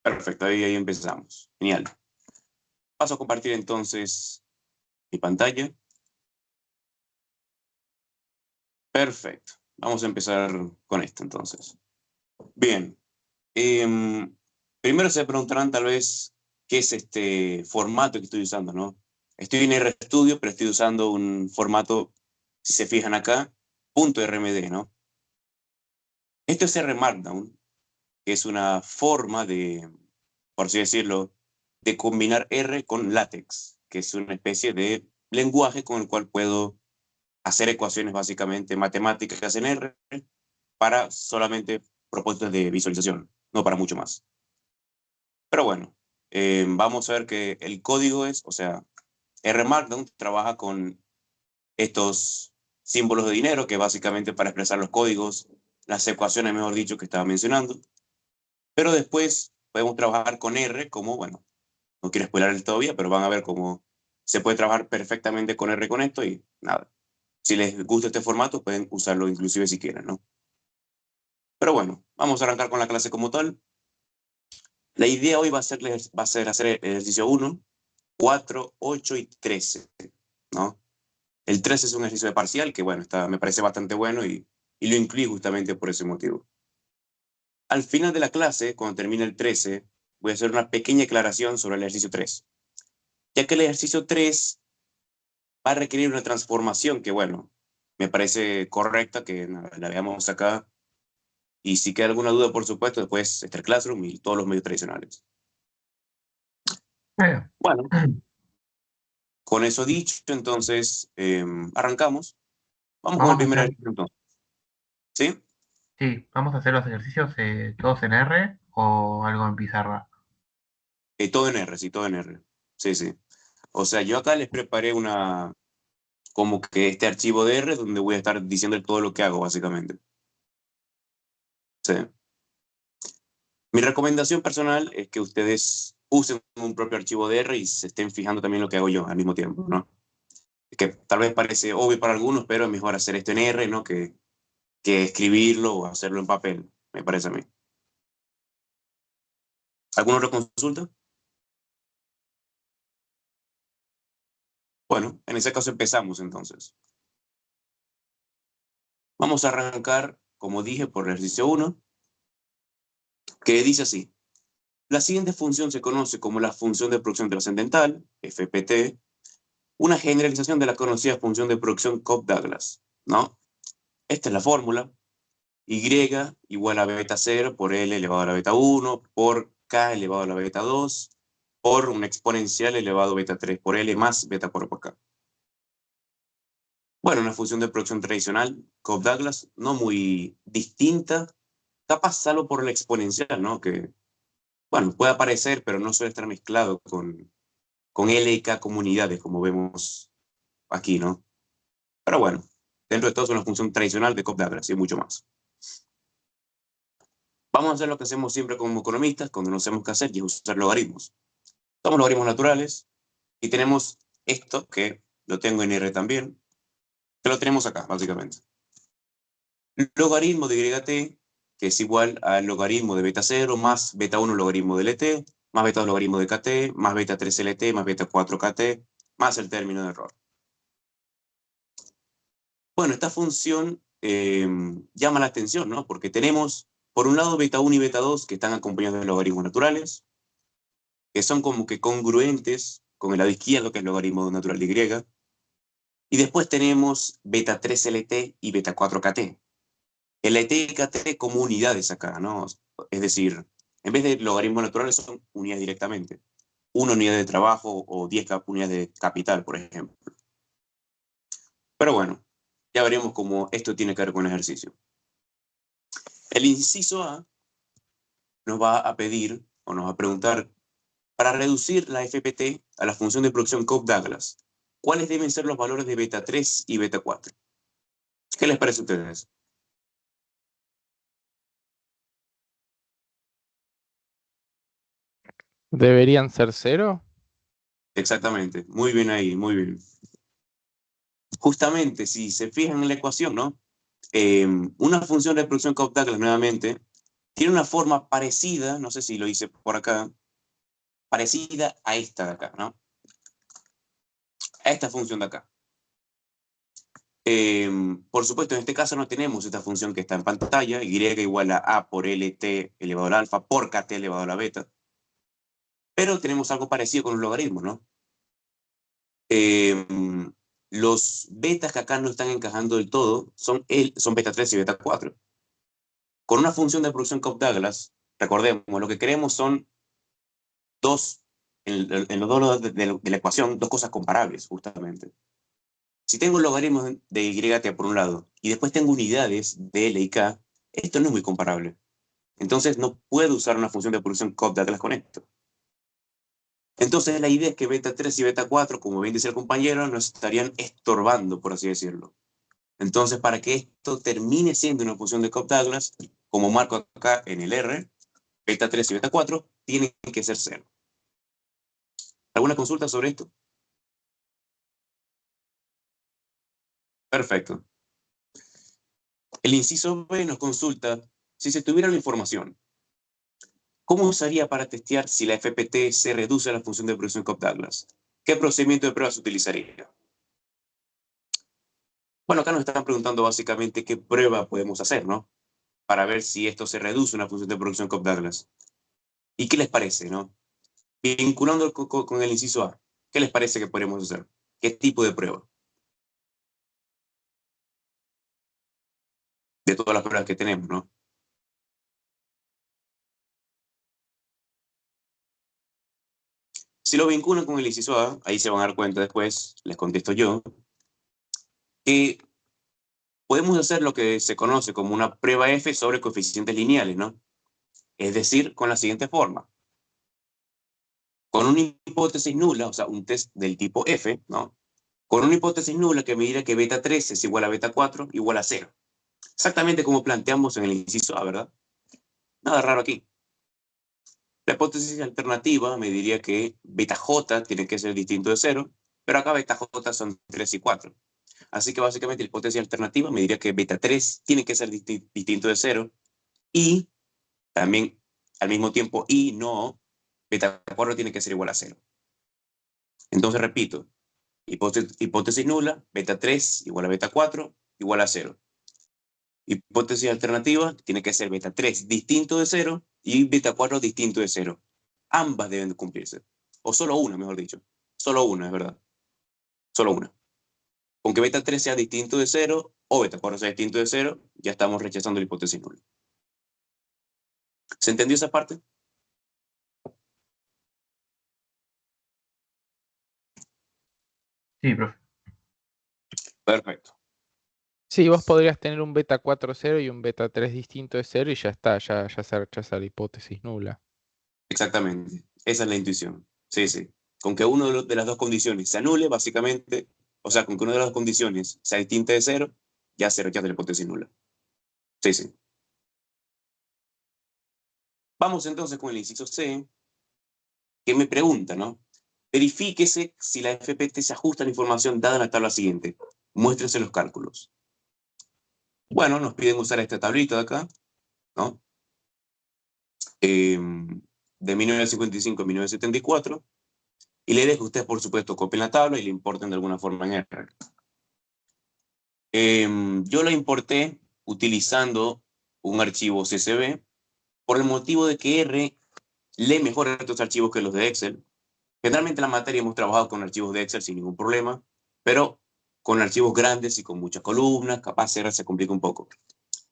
Perfecto, ahí empezamos. Genial. Paso a compartir entonces mi pantalla. Perfecto. Vamos a empezar con esto entonces. Bien. Primero se preguntarán tal vez qué es este formato que estoy usando, ¿no? Estoy en RStudio, pero estoy usando un formato, si se fijan acá, .rmd, ¿no? Esto es R Markdown, que es una forma de, por así decirlo, de combinar R con LaTeX, que es una especie de lenguaje con el cual puedo hacer ecuaciones básicamente matemáticas en R para solamente propósitos de visualización, no para mucho más. Pero bueno, vamos a ver que el código es, o sea, R Markdown trabaja con estos símbolos de dinero, que básicamente para expresar los códigos, las ecuaciones, mejor dicho, que estaba mencionando. Pero después podemos trabajar con R como, bueno, no quiero spoiler todavía, pero van a ver cómo se puede trabajar perfectamente con R con esto y nada. Si les gusta este formato, pueden usarlo inclusive si quieren, ¿no? Pero bueno, vamos a arrancar con la clase como tal. La idea hoy va a ser hacer el ejercicio 1, 4, 8 y 13, ¿no? El 13 es un ejercicio de parcial que, bueno, me parece bastante bueno y lo incluí justamente por ese motivo. Al final de la clase, cuando termine el 13, voy a hacer una pequeña aclaración sobre el ejercicio 3, ya que el ejercicio 3 va a requerir una transformación que, bueno, me parece correcta que la veamos acá. Y si queda alguna duda, por supuesto, después está el Classroom y todos los medios tradicionales. Bueno, con eso dicho, entonces arrancamos. Vamos con el Vamos a primer hacer, ejercicio entonces. ¿Sí? sí, vamos a hacer los ejercicios todos en R o algo en pizarra. Todo en R, sí, todo en R. Sí, sí. O sea, yo acá les preparé como que este archivo de R donde voy a estar diciendo todo lo que hago, básicamente. Sí. Mi recomendación personal es que ustedes usen un propio archivo de R y se estén fijando también lo que hago yo al mismo tiempo, ¿no? Que tal vez parece obvio para algunos, pero es mejor hacer esto en R, ¿no? Que escribirlo o hacerlo en papel, me parece a mí. ¿Alguna otra consulta? Bueno, en ese caso empezamos entonces. Vamos a arrancar, como dije, por el ejercicio 1, que dice así. La siguiente función se conoce como la función de producción trascendental, FPT, una generalización de la conocida función de producción Cobb-Douglas, ¿no? Esta es la fórmula. Y igual a beta 0 por L elevado a la beta 1 por K elevado a la beta 2 por un exponencial elevado a beta 3 por L más beta 4 por K. Bueno, una función de producción tradicional, Cobb-Douglas, no muy distinta, capaz salvo por la exponencial, ¿no? Que, bueno, puede aparecer, pero no suele estar mezclado con L y K comunidades, como vemos aquí, ¿no? Pero bueno, dentro de todo es una función tradicional de Cobb-Douglas y mucho más. Vamos a hacer lo que hacemos siempre como economistas cuando no sabemos qué hacer y es usar logaritmos. Somos logaritmos naturales y tenemos esto que lo tengo en R también, que lo tenemos acá, básicamente. Logaritmo de YT, que es igual al logaritmo de beta 0 más beta 1 logaritmo de LT, más beta 2 logaritmo de KT, más beta 3 LT, más beta 4 KT, más el término de error. Bueno, esta función llama la atención, ¿no? Porque tenemos, por un lado, beta 1 y beta 2 que están acompañados de logaritmos naturales, que son como que congruentes con el lado izquierdo, que es el logaritmo natural de Y. Y después tenemos beta 3 LT y beta 4 KT. LT y KT como unidades acá, ¿no? Es decir, en vez de logaritmos naturales son unidades directamente. Una unidad de trabajo o 10 unidades de capital, por ejemplo. Pero bueno, ya veremos cómo esto tiene que ver con el ejercicio. El inciso A nos va a pedir o nos va a preguntar, para reducir la FPT a la función de producción Cobb-Douglas, ¿cuáles deben ser los valores de beta 3 y beta 4? ¿Qué les parece a ustedes? ¿Deberían ser cero? Exactamente, muy bien ahí, muy bien. Justamente, si se fijan en la ecuación, ¿no? Una función de producción Cobb-Douglas nuevamente tiene una forma parecida, no sé si lo hice por acá, parecida a esta de acá, ¿no? A esta función de acá. Por supuesto, en este caso no tenemos esta función que está en pantalla, y igual a a por lt elevado al alfa por kt elevado a la beta. Pero tenemos algo parecido con los logaritmos, ¿no? Los betas que acá no están encajando del todo son beta 3 y beta 4. Con una función de producción Cobb-Douglas, recordemos, lo que queremos son en los dos lados de la ecuación, dos cosas comparables, justamente. Si tengo logaritmos de y por un lado, y después tengo unidades de L y K, esto no es muy comparable. Entonces no puedo usar una función de producción Cobb-Douglas con esto. Entonces la idea es que beta 3 y beta 4, como bien dice el compañero, nos estarían estorbando, por así decirlo. Entonces, para que esto termine siendo una función de Cobb-Douglas, como marco acá en el R, beta 3 y beta 4 tienen que ser 0. ¿Alguna consulta sobre esto? Perfecto. El inciso B nos consulta si se tuviera la información. ¿Cómo usaría para testear si la FPT se reduce a la función de producción Cobb-Douglas? ¿Qué procedimiento de prueba se utilizaría? Bueno, acá nos están preguntando básicamente qué prueba podemos hacer, ¿no? Para ver si esto se reduce a una función de producción Cobb-Douglas. ¿Y qué les parece, no? Vinculando con el inciso A, ¿qué les parece que podríamos hacer? ¿Qué tipo de prueba? De todas las pruebas que tenemos, ¿no? Si lo vinculan con el inciso A, ahí se van a dar cuenta después, les contesto yo, que podemos hacer lo que se conoce como una prueba F sobre coeficientes lineales, ¿no? Es decir, con la siguiente forma. Con una hipótesis nula, o sea, un test del tipo F, ¿no? Con una hipótesis nula que me dirá que beta 3 es igual a beta 4 igual a 0. Exactamente como planteamos en el inciso A, ¿verdad? Nada raro aquí. La hipótesis alternativa me diría que beta j tiene que ser distinto de 0, pero acá beta j son 3 y 4. Así que básicamente la hipótesis alternativa me diría que beta 3 tiene que ser distinto de 0 y también al mismo tiempo y no, beta 4 tiene que ser igual a 0. Entonces repito, hipótesis nula, beta 3 igual a beta 4 igual a 0. Hipótesis alternativa tiene que ser beta 3 distinto de 0 y beta 4 distinto de 0. Ambas deben de cumplirse. O solo una, mejor dicho. Solo una, es verdad. Solo una. Con que beta 3 sea distinto de 0 o beta 4 sea distinto de 0, ya estamos rechazando la hipótesis nula. ¿Se entendió esa parte? Sí, profe. Perfecto. Sí, vos podrías tener un beta 4 0 y un beta 3 distinto de 0 y ya está, ya se rechaza la hipótesis nula. Exactamente. Esa es la intuición. Sí, sí. Con que una de las dos condiciones se anule, básicamente, o sea, con que una de las dos condiciones sea distinta de 0, ya se rechaza la hipótesis nula. Sí, sí. Vamos entonces con el inciso C, que me pregunta, ¿no? Verifíquese si la FPT se ajusta a la información dada en la tabla siguiente. Muéstrense los cálculos. Bueno, nos piden usar esta tablita de acá, ¿no? De 1955 a 1974. Y le dejo que ustedes, por supuesto, copien la tabla y la importen de alguna forma en R. Yo la importé utilizando un archivo CSV por el motivo de que R lee mejor estos archivos que los de Excel. Generalmente en la materia hemos trabajado con archivos de Excel sin ningún problema, pero con archivos grandes y con muchas columnas, capaz R se complica un poco.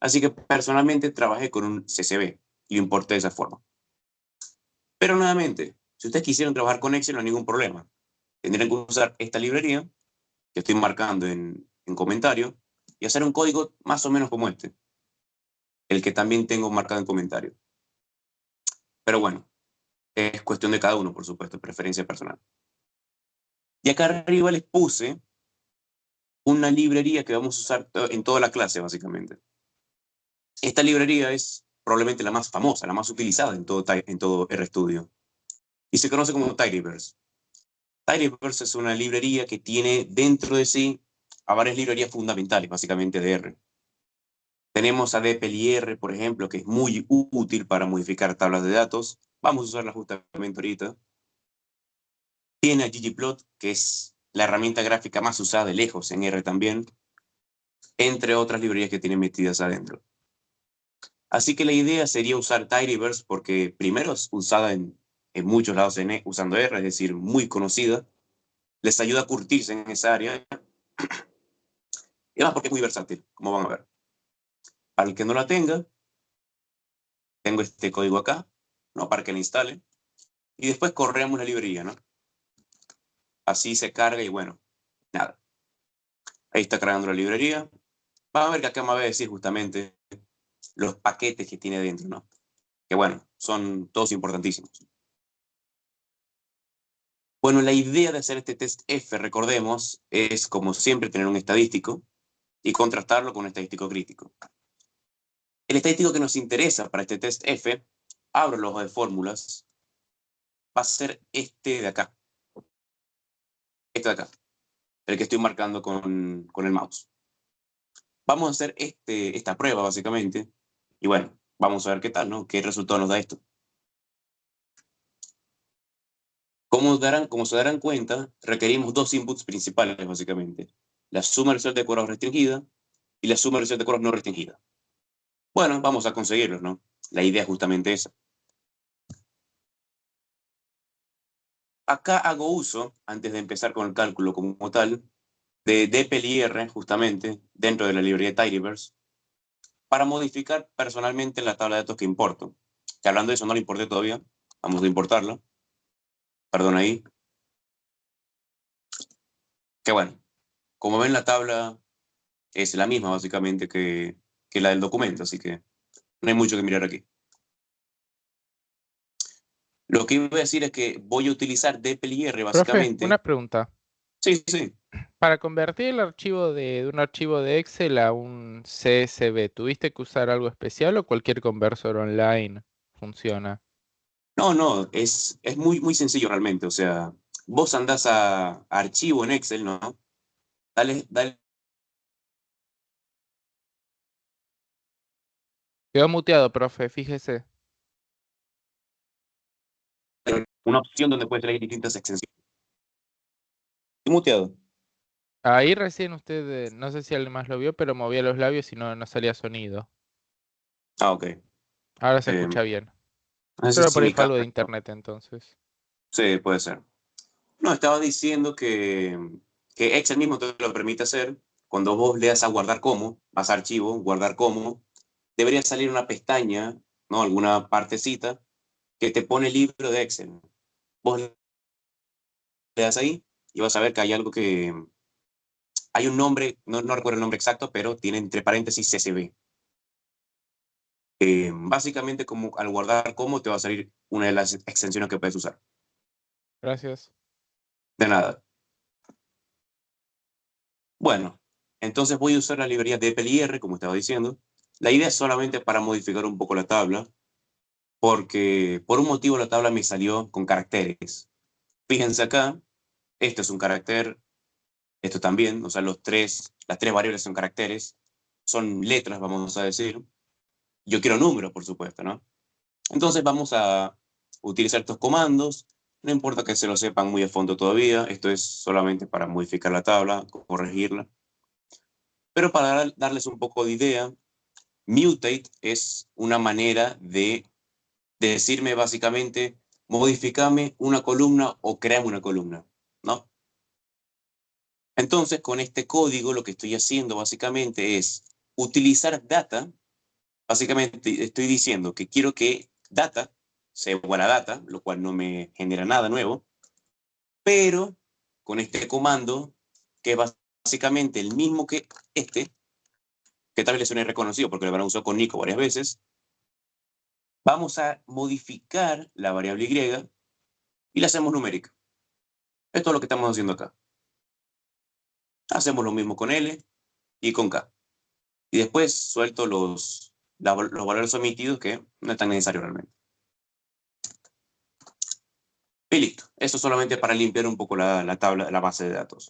Así que personalmente trabajé con un CSV y lo importé de esa forma. Pero nuevamente, si ustedes quisieran trabajar con Excel no hay ningún problema. Tendrían que usar esta librería que estoy marcando en comentario y hacer un código más o menos como este, el que también tengo marcado en comentario. Pero bueno, es cuestión de cada uno, por supuesto, preferencia personal. Y acá arriba les puse una librería que vamos a usar en toda la clase, básicamente. Esta librería es probablemente la más famosa, la más utilizada en todo RStudio. Y se conoce como Tidyverse. Tidyverse es una librería que tiene dentro de sí a varias librerías fundamentales, básicamente de R. Tenemos a dplyr, por ejemplo, que es muy útil para modificar tablas de datos. Vamos a usarla justamente ahorita. Tiene a ggplot, que es la herramienta gráfica más usada de lejos en R también, entre otras librerías que tiene metidas adentro. Así que la idea sería usar Tidyverse porque primero es usada en muchos lados usando R, es decir, muy conocida. Les ayuda a curtirse en esa área. Y además porque es muy versátil, como van a ver. Para el que no la tenga, tengo este código acá, ¿no? Para que la instale. Y después corremos la librería, ¿no? Así se carga y bueno, nada. Ahí está cargando la librería. Van a ver que acá me va a decir justamente los paquetes que tiene dentro, ¿no? Que bueno, son todos importantísimos. Bueno, la idea de hacer este test F, recordemos, es como siempre tener un estadístico y contrastarlo con un estadístico crítico. El estadístico que nos interesa para este test F, abro el hoja de fórmulas, va a ser este de acá. Este de acá, el que estoy marcando con el mouse. Vamos a hacer esta prueba, básicamente, y bueno, vamos a ver qué tal, ¿no? ¿Qué resultado nos da esto? Como se darán cuenta, requerimos dos inputs principales, básicamente. La suma resultante de cuadros restringida y la suma resultante de cuadros no restringida. Bueno, vamos a conseguirlos, ¿no? La idea es justamente esa. Acá hago uso, antes de empezar con el cálculo como tal, de dplyr, justamente, dentro de la librería Tidyverse, para modificar personalmente la tabla de datos que importo. Que hablando de eso, no la importé todavía. Vamos a importarla. Perdón ahí. Que bueno, como ven, la tabla es la misma, básicamente, que la del documento, así que no hay mucho que mirar aquí. Lo que iba a decir es que voy a utilizar dplyr, Profe, básicamente. una pregunta. Sí, sí. Para convertir el archivo de un archivo de Excel a un CSV, ¿tuviste que usar algo especial o cualquier conversor online funciona? No, es muy, muy sencillo realmente. O sea, vos andás a archivo en Excel, ¿no? Dale Quedó muteado, profe, fíjese. una opción donde puedes elegir distintas extensiones. Estoy muteado. Ahí recién usted, no sé si alguien más lo vio, pero movía los labios y no salía sonido. Ah, ok. Ahora se Eh, escucha bien. no sé Pero si por ahí mi fue algo de cámara. internet entonces. Sí, puede ser. No, estaba diciendo que Excel mismo te lo permite hacer. Cuando vos le das a guardar como, vas a archivo, guardar como, debería salir una pestaña, ¿no? Alguna partecita que te pone libro de Excel. Vos le das ahí y vas a ver que hay algo que... Hay un nombre, no recuerdo el nombre exacto, pero tiene entre paréntesis CSV. Básicamente, como al guardar como, te va a salir una de las extensiones que puedes usar. Gracias. De nada. Bueno, entonces voy a usar la librería dplyr, como estaba diciendo. La idea es solamente para modificar un poco la tabla, porque por un motivo la tabla me salió con caracteres. Fíjense acá, esto es un carácter, esto también, o sea, las tres variables son caracteres, son letras, vamos a decir. Yo quiero números, por supuesto, ¿no? Entonces vamos a utilizar estos comandos. No importa que se lo sepan muy a fondo todavía, esto es solamente para modificar la tabla, corregirla. Pero para darles un poco de idea, mutate es una manera de decirme básicamente, modificame una columna o créame una columna, ¿no? Entonces, con este código lo que estoy haciendo básicamente es utilizar data. Básicamente estoy diciendo que quiero que data sea igual a data, lo cual no me genera nada nuevo, pero con este comando, que es básicamente el mismo que que tal vez le suene reconocido porque lo habrán usado con Nico varias veces, vamos a modificar la variable y y la hacemos numérica. Esto es lo que estamos haciendo acá. Hacemos lo mismo con L y con K. Y después suelto los valores omitidos que no es tan necesario realmente. Y listo. Esto solamente para limpiar un poco la tabla, la base de datos.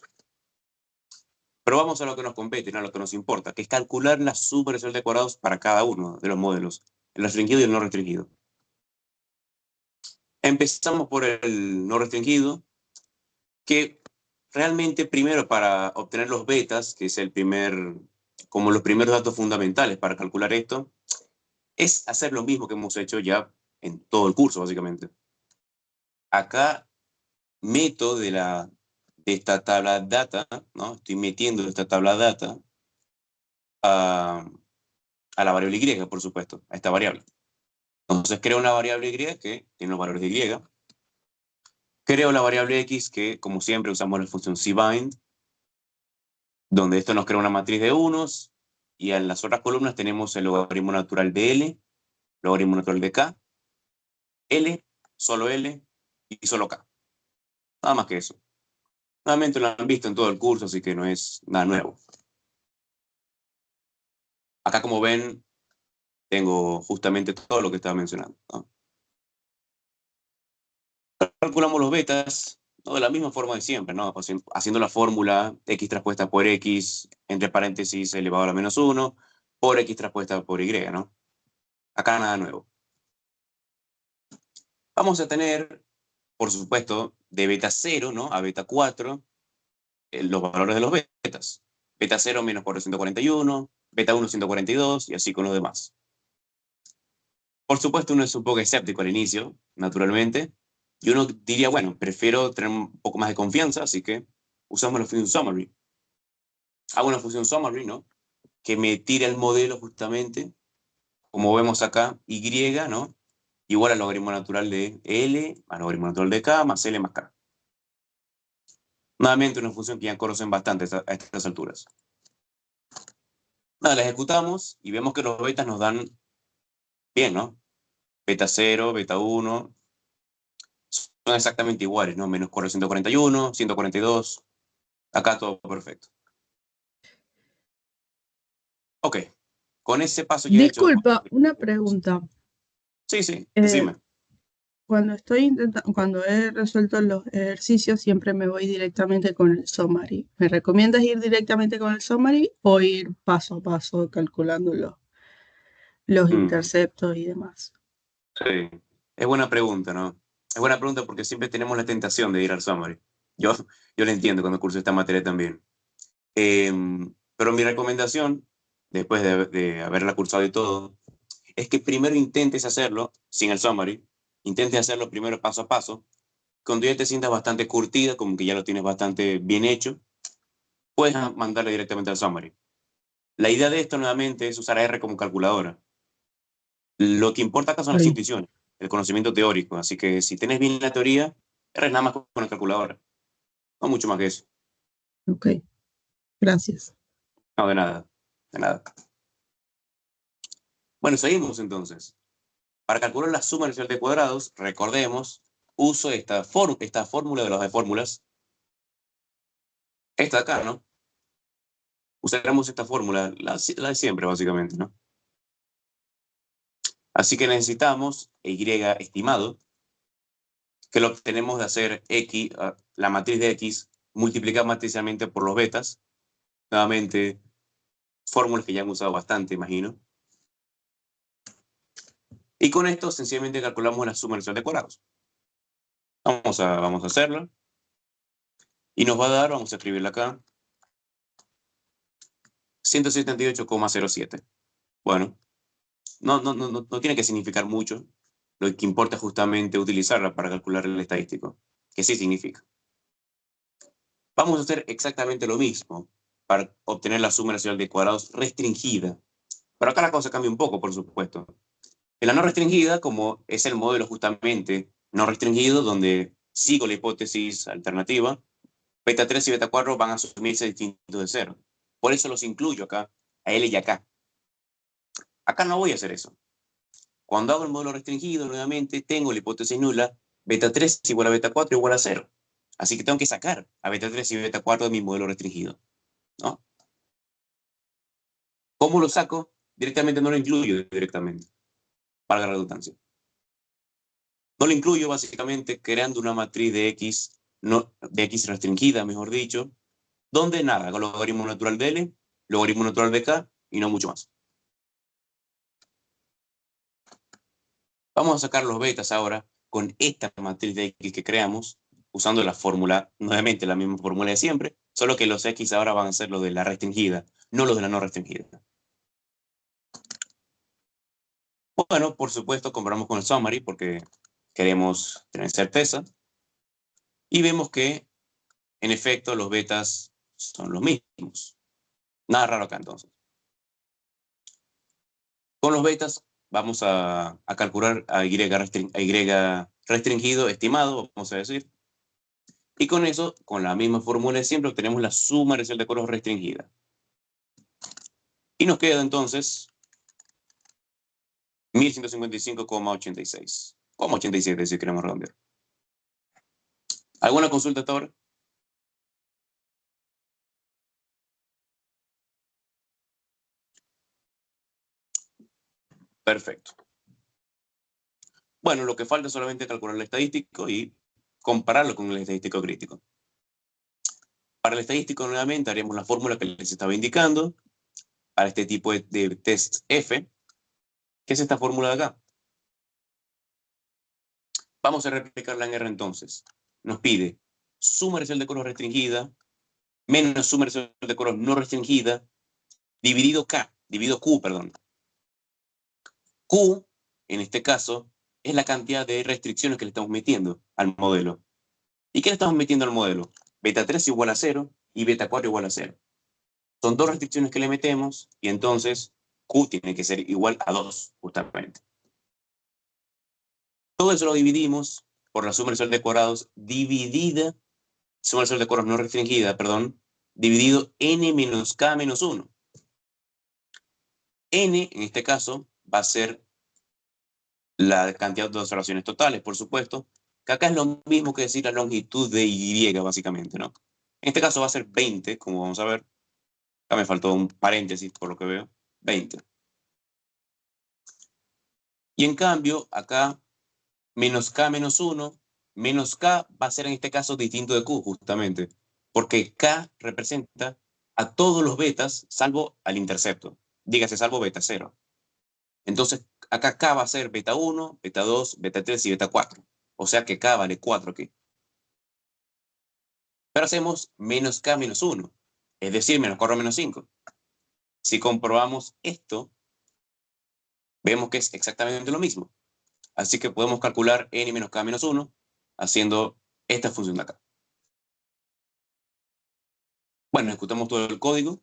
Pero vamos a lo que nos compete, no a lo que nos importa, que es calcular la suma residual de cuadrados para cada uno de los modelos, el restringido y el no restringido. Empezamos por el no restringido, que realmente primero para obtener los betas, que es como los primeros datos fundamentales para calcular esto, es hacer lo mismo que hemos hecho ya en todo el curso, básicamente. Acá meto de esta tabla data, ¿no? Estoy metiendo esta tabla data a la variable y, por supuesto, a esta variable. Entonces creo una variable y que tiene los valores de y. Creo la variable x que, como siempre, usamos la función cbind, donde esto nos crea una matriz de unos, y en las otras columnas tenemos el logaritmo natural de L, logaritmo natural de K, L y solo K. Nada más que eso. Nuevamente lo han visto en todo el curso, así que no es nada nuevo. Acá, como ven, tengo justamente todo lo que estaba mencionando, ¿no? Calculamos los betas, ¿no? De la misma forma de siempre, ¿no? Haciendo la fórmula x traspuesta por x, entre paréntesis elevado a la menos 1, por x traspuesta por y, ¿no? Acá nada nuevo. Vamos a tener, por supuesto, de beta 0, ¿no? A beta 4, los valores de los betas. Beta 0 menos 441, beta 1 142 y así con los demás. Por supuesto, uno es un poco escéptico al inicio, naturalmente, y uno diría, bueno, prefiero tener un poco más de confianza, así que usamos la función summary. Hago una función summary, ¿no? Que me tira el modelo justamente, como vemos acá, y, ¿no? Igual al logaritmo natural de L, al logaritmo natural de K, más L más K. Nuevamente una función que ya conocen bastante a estas alturas. Nada, la ejecutamos y vemos que los betas nos dan bien, ¿no? Beta 0, beta 1, son exactamente iguales, ¿no? Menos 441, 142, acá todo perfecto. Ok, con ese paso ya he hecho... Disculpa, una pregunta. Sí, decime. Cuando he resuelto los ejercicios, siempre me voy directamente con el summary. ¿Me recomiendas ir directamente con el summary o ir paso a paso calculando los interceptos y demás? Sí, es buena pregunta, ¿no? Es buena pregunta porque siempre tenemos la tentación de ir al summary. Yo lo entiendo cuando curso esta materia también. Pero mi recomendación, después de haberla cursado y todo, es que primero intentes hacerlo sin el summary. Intentes hacerlo primero paso a paso. Cuando ya te sientas bastante curtida, como que ya lo tienes bastante bien hecho, puedes mandarle directamente al summary. La idea de esto nuevamente es usar R como calculadora. Lo que importa acá son las intuiciones, el conocimiento teórico. Así que si tenés bien la teoría, R es nada más con la calculadora. No mucho más que eso. Ok, gracias. No, de nada. De nada. Bueno, seguimos entonces. Para calcular la suma residual de cuadrados, recordemos, uso esta fórmula de las de fórmulas. Esta de acá, ¿no? Usaremos esta fórmula, la de siempre, básicamente, ¿no? Así que necesitamos y estimado, que lo obtenemos de hacer x, la matriz de x, multiplicar matricialmente por los betas. Nuevamente, fórmulas que ya han usado bastante, imagino. Y con esto, sencillamente calculamos la suma residual de cuadrados. Vamos a hacerlo. Y nos va a dar, vamos a escribirla acá, 178,07. Bueno, no tiene que significar mucho. Lo que importa es justamente utilizarla para calcular el estadístico, que sí significa. Vamos a hacer exactamente lo mismo para obtener la suma residual de cuadrados restringida. Pero acá la cosa cambia un poco, por supuesto. En la no restringida, como es el modelo justamente no restringido, donde sigo la hipótesis alternativa, beta 3 y beta 4 van a asumirse distintos de cero. Por eso los incluyo acá, a L y acá. Acá no voy a hacer eso. Cuando hago el modelo restringido, nuevamente, tengo la hipótesis nula, beta 3 igual a beta 4 igual a 0. Así que tengo que sacar a beta 3 y beta 4 de mi modelo restringido, ¿no? ¿Cómo lo saco? Directamente no lo incluyo directamente, para la redundancia. No lo incluyo básicamente creando una matriz de X, de X restringida, mejor dicho, donde nada, logaritmo natural de L, logaritmo natural de K y no mucho más. Vamos a sacar los betas ahora con esta matriz de X que creamos, usando la fórmula, nuevamente la misma fórmula de siempre, solo que los X ahora van a ser los de la restringida, no los de la no restringida. Bueno, por supuesto, comparamos con el summary porque queremos tener certeza. Y vemos que, en efecto, los betas son los mismos. Nada raro acá, entonces. Con los betas vamos a calcular a Y restringido estimado, vamos a decir. Y con eso, con la misma fórmula de siempre, obtenemos la suma residual de coros restringida. Y nos queda entonces 1155,86. 87 si queremos redondear. ¿Alguna consulta hasta ahora? Perfecto. Bueno, lo que falta es solamente calcular el estadístico y compararlo con el estadístico crítico. Para el estadístico, nuevamente, haremos la fórmula que les estaba indicando para este tipo de test F, que es esta fórmula de acá. Vamos a replicarla en R entonces. Nos pide suma residual de coros restringida menos suma residual de coros no restringida dividido Q, perdón. Q, en este caso, es la cantidad de restricciones que le estamos metiendo al modelo. ¿Y qué le estamos metiendo al modelo? Beta 3 igual a 0 y beta 4 igual a 0. Son dos restricciones que le metemos y entonces Q tiene que ser igual a 2, justamente. Todo eso lo dividimos por la suma residual de corados dividida, suma residual de coros no restringida, perdón, dividido n menos k menos 1. N, en este caso, va a ser la cantidad de observaciones totales, por supuesto, que acá es lo mismo que decir la longitud de Y, básicamente, ¿no? En este caso va a ser 20, como vamos a ver. Acá me faltó un paréntesis, por lo que veo. 20. Y en cambio, acá, menos K menos 1, menos K va a ser en este caso distinto de Q, justamente. Porque K representa a todos los betas, salvo al intercepto. Dígase, salvo beta 0. Entonces, acá K va a ser beta 1, beta 2, beta 3 y beta 4. O sea que K vale 4 aquí. Pero hacemos menos K menos 1, es decir, menos 4 menos 5. Si comprobamos esto, vemos que es exactamente lo mismo. Así que podemos calcular n menos k menos 1 haciendo esta función de acá. Bueno, ejecutamos todo el código.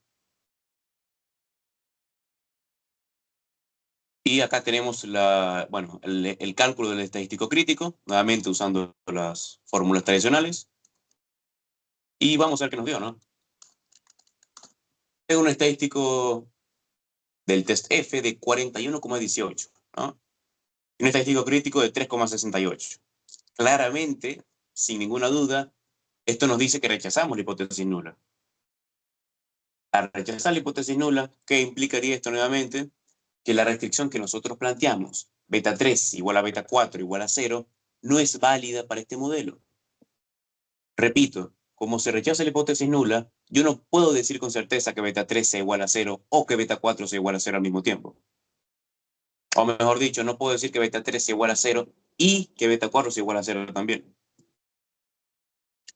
Y acá tenemos el cálculo del estadístico crítico, nuevamente usando las fórmulas tradicionales. Y vamos a ver qué nos dio, ¿no? Es un estadístico del test F de 41,18, ¿no? Y un estadístico crítico de 3,68. Claramente, sin ninguna duda, esto nos dice que rechazamos la hipótesis nula. Al rechazar la hipótesis nula, ¿qué implicaría esto nuevamente? Que la restricción que nosotros planteamos, beta 3 igual a beta 4 igual a 0, no es válida para este modelo. Repito, como se rechaza la hipótesis nula, yo no puedo decir con certeza que beta 3 sea igual a 0 o que beta 4 sea igual a 0 al mismo tiempo. O mejor dicho, no puedo decir que beta 3 sea igual a 0 y que beta 4 sea igual a 0 también.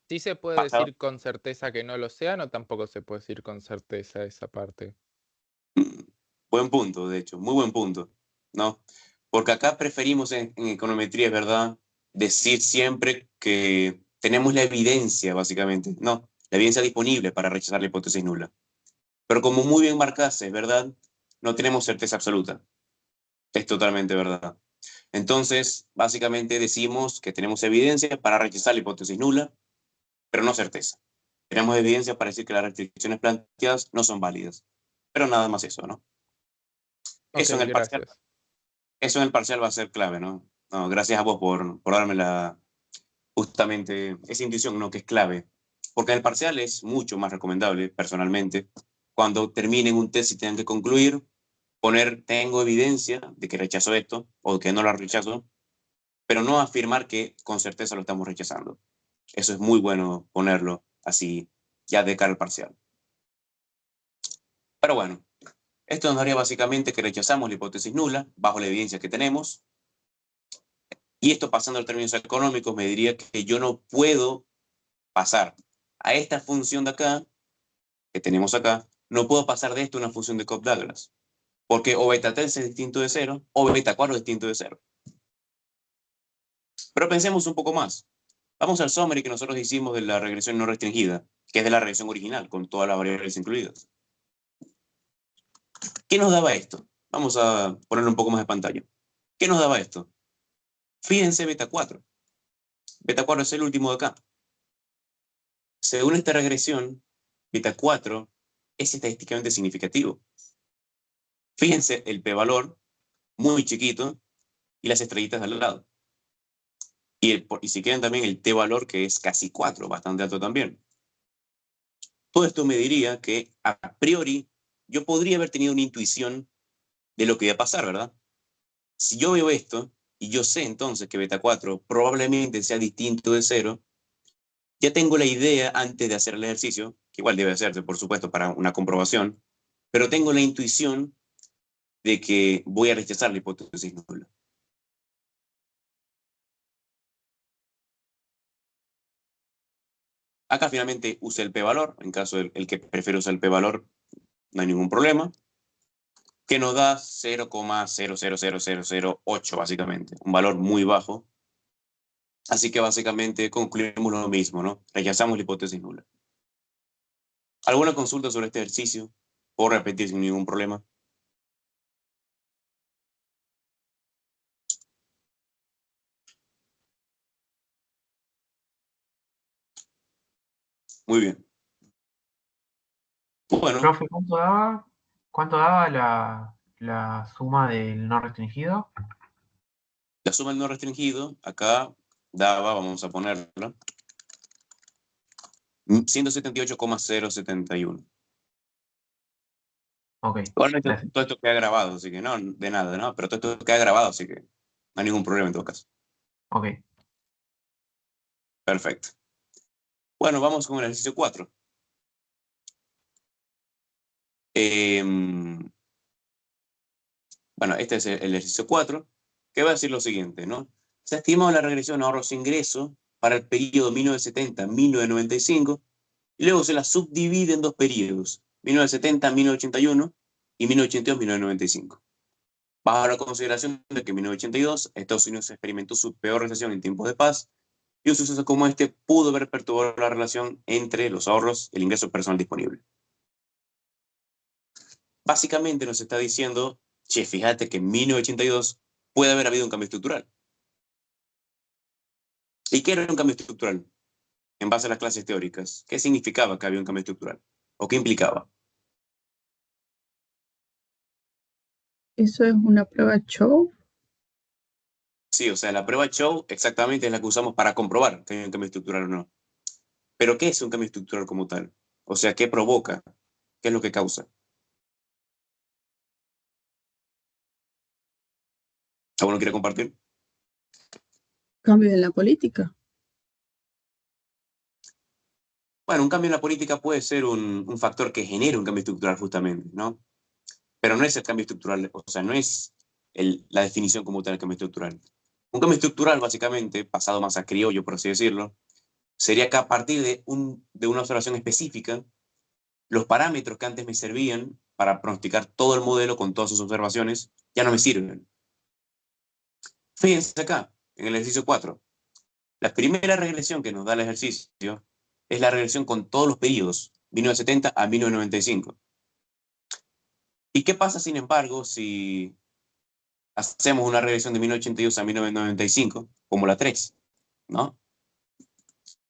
¿Sí se puede decir con certeza que no lo sean o tampoco se puede decir con certeza esa parte? Buen punto, de hecho, muy buen punto, ¿no? Porque acá preferimos en econometría, ¿verdad? Decir siempre que tenemos la evidencia, básicamente, ¿no? La evidencia disponible para rechazar la hipótesis nula. Pero como muy bien marcaste, ¿verdad? No tenemos certeza absoluta. Es totalmente verdad. Entonces, básicamente decimos que tenemos evidencia para rechazar la hipótesis nula, pero no certeza. Tenemos evidencia para decir que las restricciones planteadas no son válidas. Pero nada más eso, ¿no? Eso, Okay, eso en el parcial va a ser clave, ¿no? No, gracias a vos por darme justamente esa intuición, ¿no? Que es clave. Porque en el parcial es mucho más recomendable, personalmente, cuando terminen un test y tengan que concluir, poner tengo evidencia de que rechazo esto o que no lo rechazo, pero no afirmar que con certeza lo estamos rechazando. Eso es muy bueno ponerlo así ya de cara al parcial. Pero bueno, esto nos daría básicamente que rechazamos la hipótesis nula bajo la evidencia que tenemos. Y esto pasando a términos económicos me diría que yo no puedo pasar a esta función de acá, que tenemos acá, no puedo pasar de esto a una función de Cobb-Douglas. Porque o beta 3 es distinto de 0, o beta 4 es distinto de 0. Pero pensemos un poco más. Vamos al summary que nosotros hicimos de la regresión no restringida, que es de la regresión original, con todas las variables incluidas. ¿Qué nos daba esto? Vamos a ponerlo un poco más de pantalla. ¿Qué nos daba esto? Fíjense beta 4. Beta 4 es el último de acá. Según esta regresión, beta 4 es estadísticamente significativo. Fíjense el p-valor, muy chiquito, y las estrellitas al lado. Y si quieren también el t-valor, que es casi 4, bastante alto también. Todo esto me diría que a priori yo podría haber tenido una intuición de lo que iba a pasar, ¿verdad? Si yo veo esto y yo sé entonces que beta 4 probablemente sea distinto de 0, ya tengo la idea antes de hacer el ejercicio, que igual debe hacerse, por supuesto, para una comprobación, pero tengo la intuición de que voy a rechazar la hipótesis nula. Acá finalmente usé el p-valor, en caso el que prefiere usar el p-valor, no hay ningún problema, que nos da 0,000008 básicamente, un valor muy bajo. Así que básicamente concluimos lo mismo, ¿no? Rechazamos la hipótesis nula. ¿Alguna consulta sobre este ejercicio? ¿Puedo repetir sin ningún problema? Muy bien. Bueno, Profe, ¿cuánto daba la suma del no restringido? la suma del no restringido acá daba, vamos a ponerla, 178,071. Ok, Igualmente gracias. todo esto queda grabado, así que no, de nada, ¿no? Pero todo esto queda grabado, así que no hay ningún problema en todo caso. Ok. Perfecto. Bueno, vamos con el ejercicio 4. Bueno, este es el ejercicio 4, que va a decir lo siguiente, ¿no? Se ha estimado la regresión ahorros-ingresos para el periodo 1970-1995 y luego se la subdivide en dos periodos, 1970-1981 y 1982-1995. Bajo la consideración de que en 1982 Estados Unidos experimentó su peor recesión en tiempos de paz y un suceso como este pudo haber perturbado la relación entre los ahorros y el ingreso personal disponible. Básicamente nos está diciendo, che, fíjate que en 1982 puede haber habido un cambio estructural. ¿Y qué era un cambio estructural? En base a las clases teóricas, ¿qué significaba que había un cambio estructural? ¿O qué implicaba? ¿Eso es una prueba show? Sí, o sea, la prueba Chow exactamente es la que usamos para comprobar que hay un cambio estructural o no. Pero ¿qué es un cambio estructural como tal? O sea, ¿qué provoca? ¿Qué es lo que causa? ¿Alguno quiere compartir? ¿Cambios en la política? Bueno, un cambio en la política puede ser un factor que genere un cambio estructural justamente, ¿no? Pero no es el cambio estructural, o sea, no es la definición como tal del cambio estructural. Un cambio estructural, básicamente, pasado más a criollo, por así decirlo, sería que a partir de una observación específica, los parámetros que antes me servían para pronosticar todo el modelo con todas sus observaciones ya no me sirven. Fíjense acá, en el ejercicio 4. La primera regresión que nos da el ejercicio es la regresión con todos los periodos, 1970 a 1995. ¿Y qué pasa, sin embargo, si hacemos una regresión de 1982 a 1995, como la 3, ¿no?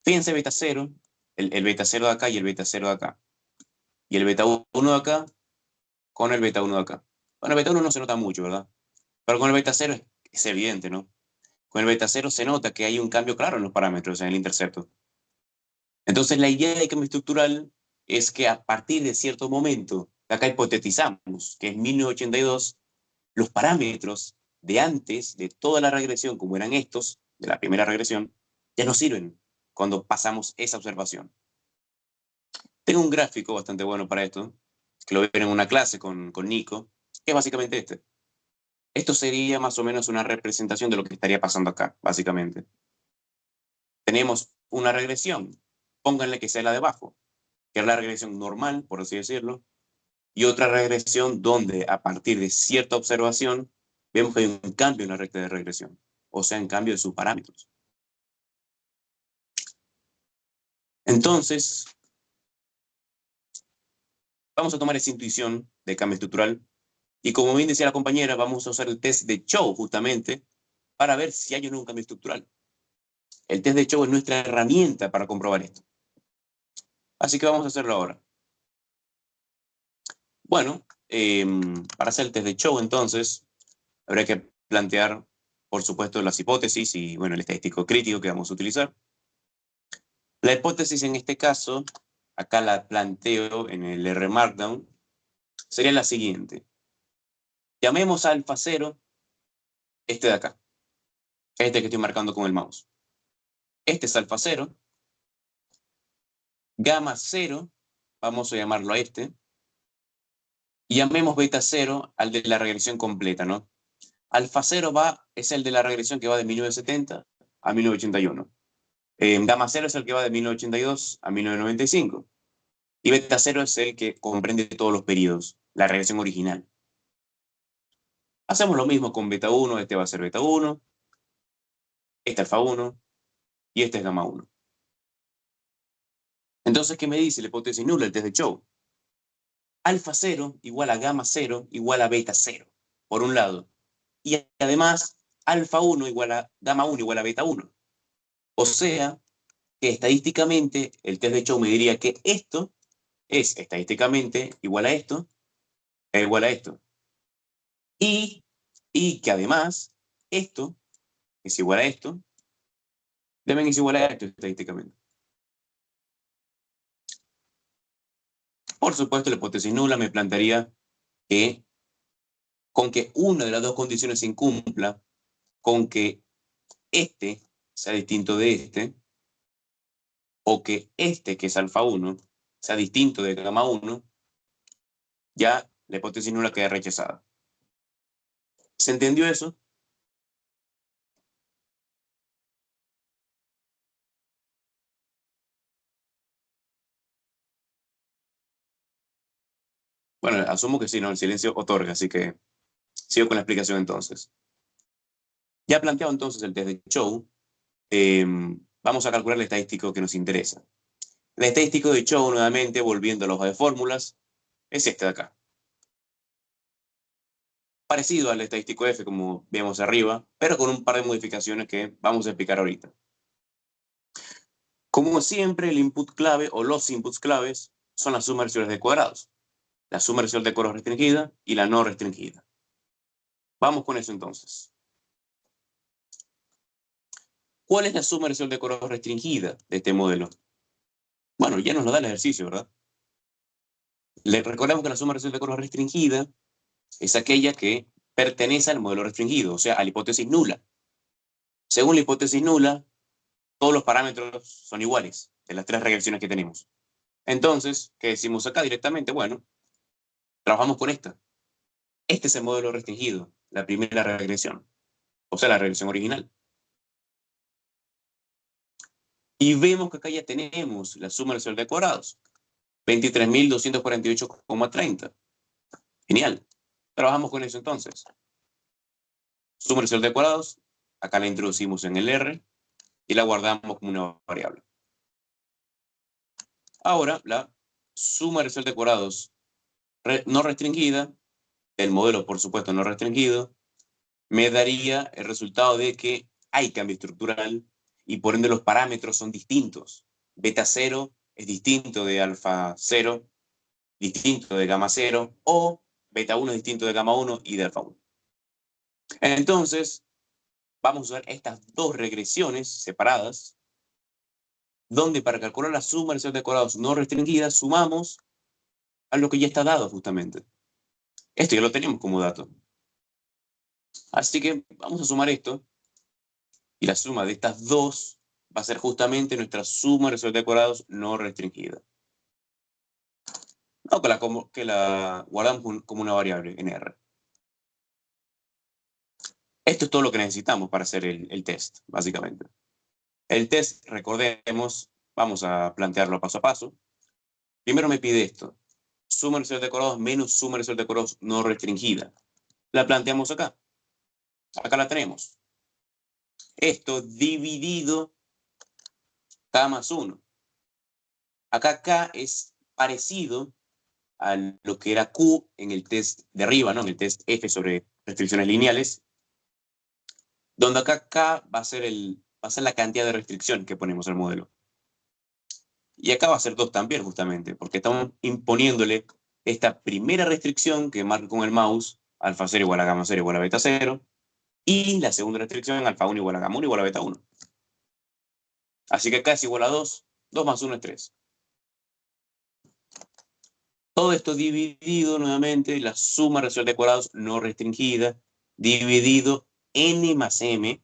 Fíjense beta 0, el beta 0 de acá y el beta 0 de acá. Y el beta 1 de acá con el beta 1 de acá. Bueno, el beta 1 no se nota mucho, ¿verdad? Pero con el beta 0 es evidente, ¿no? Con el beta 0 se nota que hay un cambio claro en los parámetros, en el intercepto. Entonces, la idea de cambio estructural es que a partir de cierto momento, acá hipotetizamos que en 1982, los parámetros de antes de toda la regresión, como eran estos, de la primera regresión, ya no sirven cuando pasamos esa observación. Tengo un gráfico bastante bueno para esto, que lo vi en una clase con Nico, que es básicamente este. Esto sería más o menos una representación de lo que estaría pasando acá, básicamente. Tenemos una regresión, pónganle que sea la de abajo, que es la regresión normal, por así decirlo, y otra regresión donde a partir de cierta observación vemos que hay un cambio en la recta de regresión, o sea, en cambio de sus parámetros. Entonces, vamos a tomar esa intuición de cambio estructural y como bien decía la compañera, vamos a usar el test de Chow justamente para ver si hay o no un cambio estructural. El test de Chow es nuestra herramienta para comprobar esto. Así que vamos a hacerlo ahora. Bueno, para hacer el test de Chow entonces, habría que plantear, por supuesto, las hipótesis y, bueno, el estadístico crítico que vamos a utilizar. La hipótesis en este caso, acá la planteo en el R Markdown, sería la siguiente. Llamemos a alfa 0, este de acá, este que estoy marcando con el mouse. Este es alfa 0, gamma 0, vamos a llamarlo a este, y llamemos beta 0 al de la regresión completa, ¿no? Alfa 0 es el de la regresión que va de 1970 a 1981. Gamma 0 es el que va de 1982 a 1995. Y beta 0 es el que comprende todos los periodos, la regresión original. Hacemos lo mismo con beta 1, este va a ser beta 1, este alfa 1 y este es gamma 1. Entonces, ¿qué me dice la hipótesis nula, el test de Chow? Alfa 0 igual a gamma 0 igual a beta 0, por un lado. Y además, alfa 1 igual a gamma 1 igual a beta 1. O sea, que estadísticamente el test de Chow me diría que esto es estadísticamente igual a esto e igual a esto. Y que además esto es igual a esto, también es igual a esto estadísticamente. Por supuesto, la hipótesis nula me plantearía que con que una de las dos condiciones se incumpla, con que este sea distinto de este, o que este, que es alfa 1, sea distinto de gamma 1, ya la hipótesis nula queda rechazada. ¿Se entendió eso? Bueno, asumo que sí, ¿no? El silencio otorga, así que sigo con la explicación entonces. Ya planteado entonces el test de Chow, vamos a calcular el estadístico que nos interesa. El estadístico de Chow, nuevamente, volviendo a la hoja de fórmulas, es este de acá. Parecido al estadístico F, como vemos arriba, pero con un par de modificaciones que vamos a explicar ahorita. Como siempre, el input clave o los inputs claves son las sumas residuales de cuadrados, la suma residual de cuadrados restringida y la no restringida. Vamos con eso entonces. ¿Cuál es la suma residual de cuadrados restringida de este modelo? Bueno, ya nos lo da el ejercicio, ¿verdad? Le recordamos que la suma residual de cuadrados restringida es aquella que pertenece al modelo restringido, o sea, a la hipótesis nula. Según la hipótesis nula, todos los parámetros son iguales de las tres regresiones que tenemos. Entonces, ¿qué decimos acá directamente? Bueno, trabajamos con esta. Este es el modelo restringido, la primera regresión, o sea, la regresión original. Y vemos que acá ya tenemos la suma residual de cuadrados, 23.248,30. Genial. Trabajamos con eso entonces. Suma residual de cuadrados, acá la introducimos en el R y la guardamos como una variable. Ahora, la suma residual de cuadrados no restringida, el modelo, por supuesto, no restringido, me daría el resultado de que hay cambio estructural y por ende los parámetros son distintos. Beta 0 es distinto de alfa 0, distinto de gamma 0, o beta 1 es distinto de gamma 1 y de alfa 1. Entonces, vamos a usar estas dos regresiones separadas, donde para calcular la suma de residuales de cuadrados no restringidas, sumamos a lo que ya está dado justamente. Esto ya lo tenemos como dato. Así que vamos a sumar esto, y la suma de estas dos va a ser justamente nuestra suma de residuales de cuadrados no restringida. No, que la guardamos como una variable en R. Esto es todo lo que necesitamos para hacer el test, básicamente. El test, recordemos, vamos a plantearlo paso a paso. Primero me pide esto. Suma de decorados menos suma de decorados no restringida. La planteamos acá. Acá la tenemos. Esto dividido K más 1. Acá K es parecido a lo que era Q en el test de arriba, ¿no? En el test F sobre restricciones lineales, donde acá K va a ser la cantidad de restricción que ponemos al modelo. Y acá va a ser 2 también, justamente, porque estamos imponiéndole esta primera restricción que marco con el mouse, alfa 0 igual a gamma 0 igual a beta 0, y la segunda restricción, alfa 1 igual a gamma 1 igual a beta 1. Así que acá es igual a 2, 2 más 1 es 3. Todo esto dividido nuevamente, la suma racional de cuadrados no restringida, dividido n más m.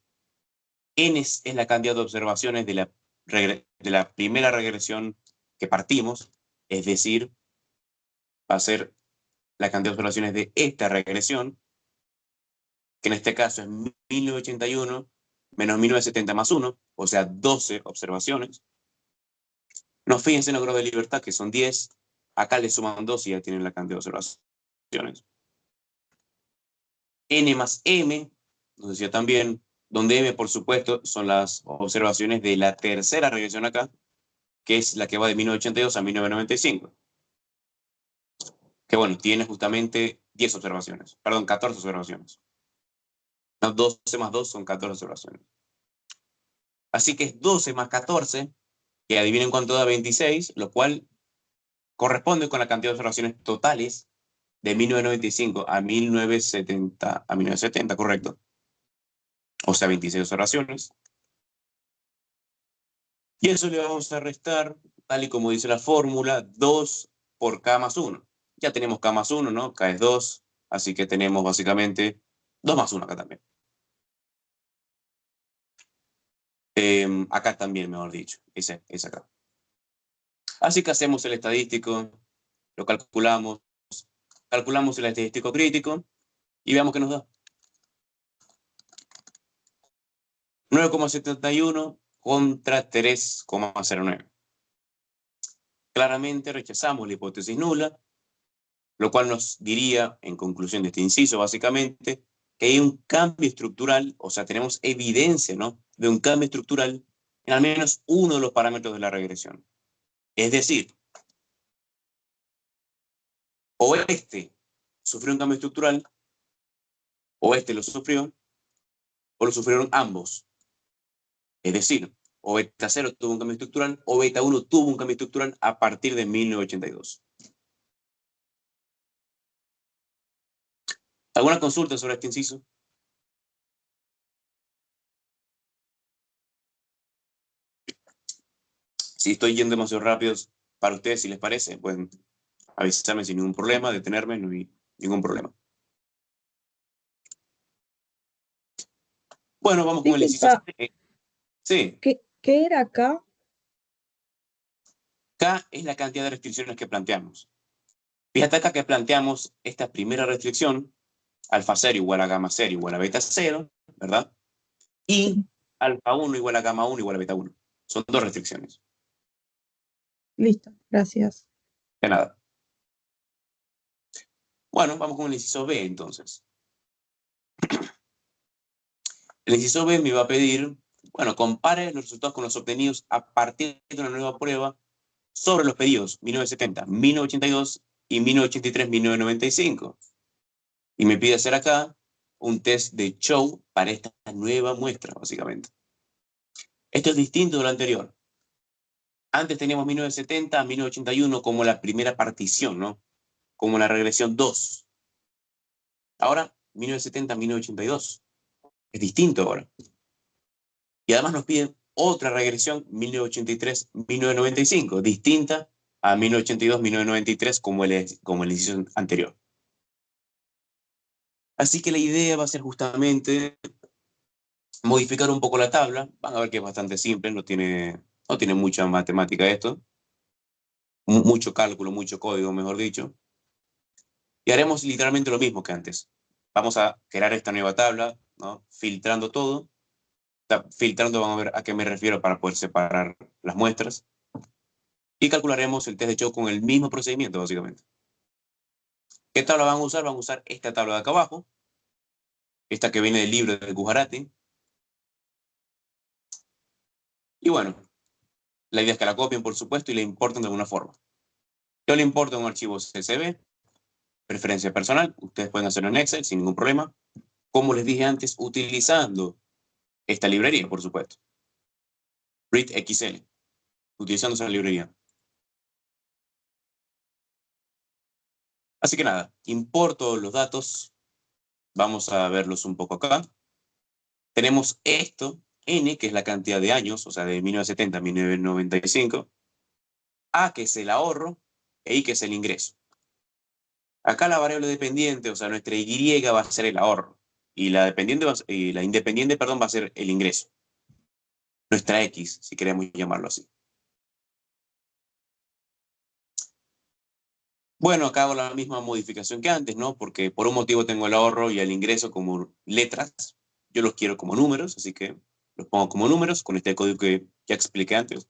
N es la cantidad de observaciones de la primera regresión que partimos, es decir, va a ser la cantidad de observaciones de esta regresión, que en este caso es 1981 menos 1970 más 1, o sea, 12 observaciones. No, fíjense en los grados de libertad, que son 10. Acá le suman 2 y ya tienen la cantidad de observaciones. N más M, nos decía también, donde M, por supuesto, son las observaciones de la tercera regresión acá, que es la que va de 1982 a 1995. Que bueno, tiene justamente 10 observaciones, perdón, 14 observaciones. No, 12 más 2 son 14 observaciones. Así que es 12 más 14, que adivinen cuánto da 26, lo cual corresponde con la cantidad de observaciones totales de 1995 a 1970, correcto. O sea, 26 observaciones. Y eso le vamos a restar, tal y como dice la fórmula, 2 por K más 1. Ya tenemos K más 1, ¿no? K es 2, así que tenemos básicamente 2 más 1 acá también. Acá también, mejor dicho, es acá. Así que hacemos el estadístico, lo calculamos el estadístico crítico y veamos qué nos da. 9,71 contra 3,09. Claramente rechazamos la hipótesis nula, lo cual nos diría, en conclusión de este inciso, básicamente, que hay un cambio estructural, o sea, tenemos evidencia, ¿no?, de un cambio estructural en al menos uno de los parámetros de la regresión. Es decir, o este sufrió un cambio estructural, o este lo sufrió, o lo sufrieron ambos. Es decir, o beta 0 tuvo un cambio estructural, o beta 1 tuvo un cambio estructural a partir de 1982. ¿Alguna consulta sobre este inciso? Si estoy yendo demasiado rápido para ustedes, si les parece, pueden avisarme sin ningún problema, detenerme, no hay ningún problema. Bueno, vamos con el inciso. Sí. ¿Qué era acá? K es la cantidad de restricciones que planteamos. Fíjate acá que planteamos esta primera restricción, alfa 0 igual a gamma 0 igual a beta 0, ¿verdad? Y Sí. alfa 1 igual a gamma 1 igual a beta 1. Son 2 restricciones. Listo, gracias. De nada. Bueno, vamos con el inciso B entonces. El inciso B me va a pedir, bueno, compare los resultados con los obtenidos a partir de una nueva prueba sobre los periodos 1970, 1982 y 1983, 1995. Y me pide hacer acá un test de show para esta nueva muestra, básicamente. Esto es distinto de lo anterior. Antes teníamos 1970 a 1981 como la primera partición, ¿no? Como la regresión 2. Ahora, 1970 a 1982. Es distinto ahora. Y además nos piden otra regresión 1983-1995, distinta a 1982-1993 como el inciso anterior. Así que la idea va a ser justamente modificar un poco la tabla. Van a ver que es bastante simple, no tiene mucha matemática esto. mucho cálculo, mucho código, mejor dicho. Y haremos literalmente lo mismo que antes. Vamos a crear esta nueva tabla, ¿no? Filtrando todo. Filtrando, vamos a ver a qué me refiero para poder separar las muestras. Y calcularemos el test de shock con el mismo procedimiento, básicamente. ¿Qué tabla van a usar? Van a usar esta tabla de acá abajo. Esta que viene del libro de Gujarati. Y bueno, la idea es que la copien, por supuesto, y la importen de alguna forma. Yo le importo un archivo CSV, preferencia personal. Ustedes pueden hacerlo en Excel sin ningún problema. Como les dije antes, utilizando esta librería, por supuesto. ReadXL. Utilizando esa librería. Así que nada, importo los datos. Vamos a verlos un poco acá. Tenemos esto, N, que es la cantidad de años, o sea, de 1970 a 1995. A, que es el ahorro, e I, que es el ingreso. Acá la variable dependiente, o sea, nuestra Y va a ser el ahorro. Y la independiente, perdón, va a ser el ingreso. Nuestra X, si queremos llamarlo así. Bueno, acá hago la misma modificación que antes, ¿no? Porque por un motivo tengo el ahorro y el ingreso como letras. Yo los quiero como números, así que los pongo como números con este código que ya expliqué antes.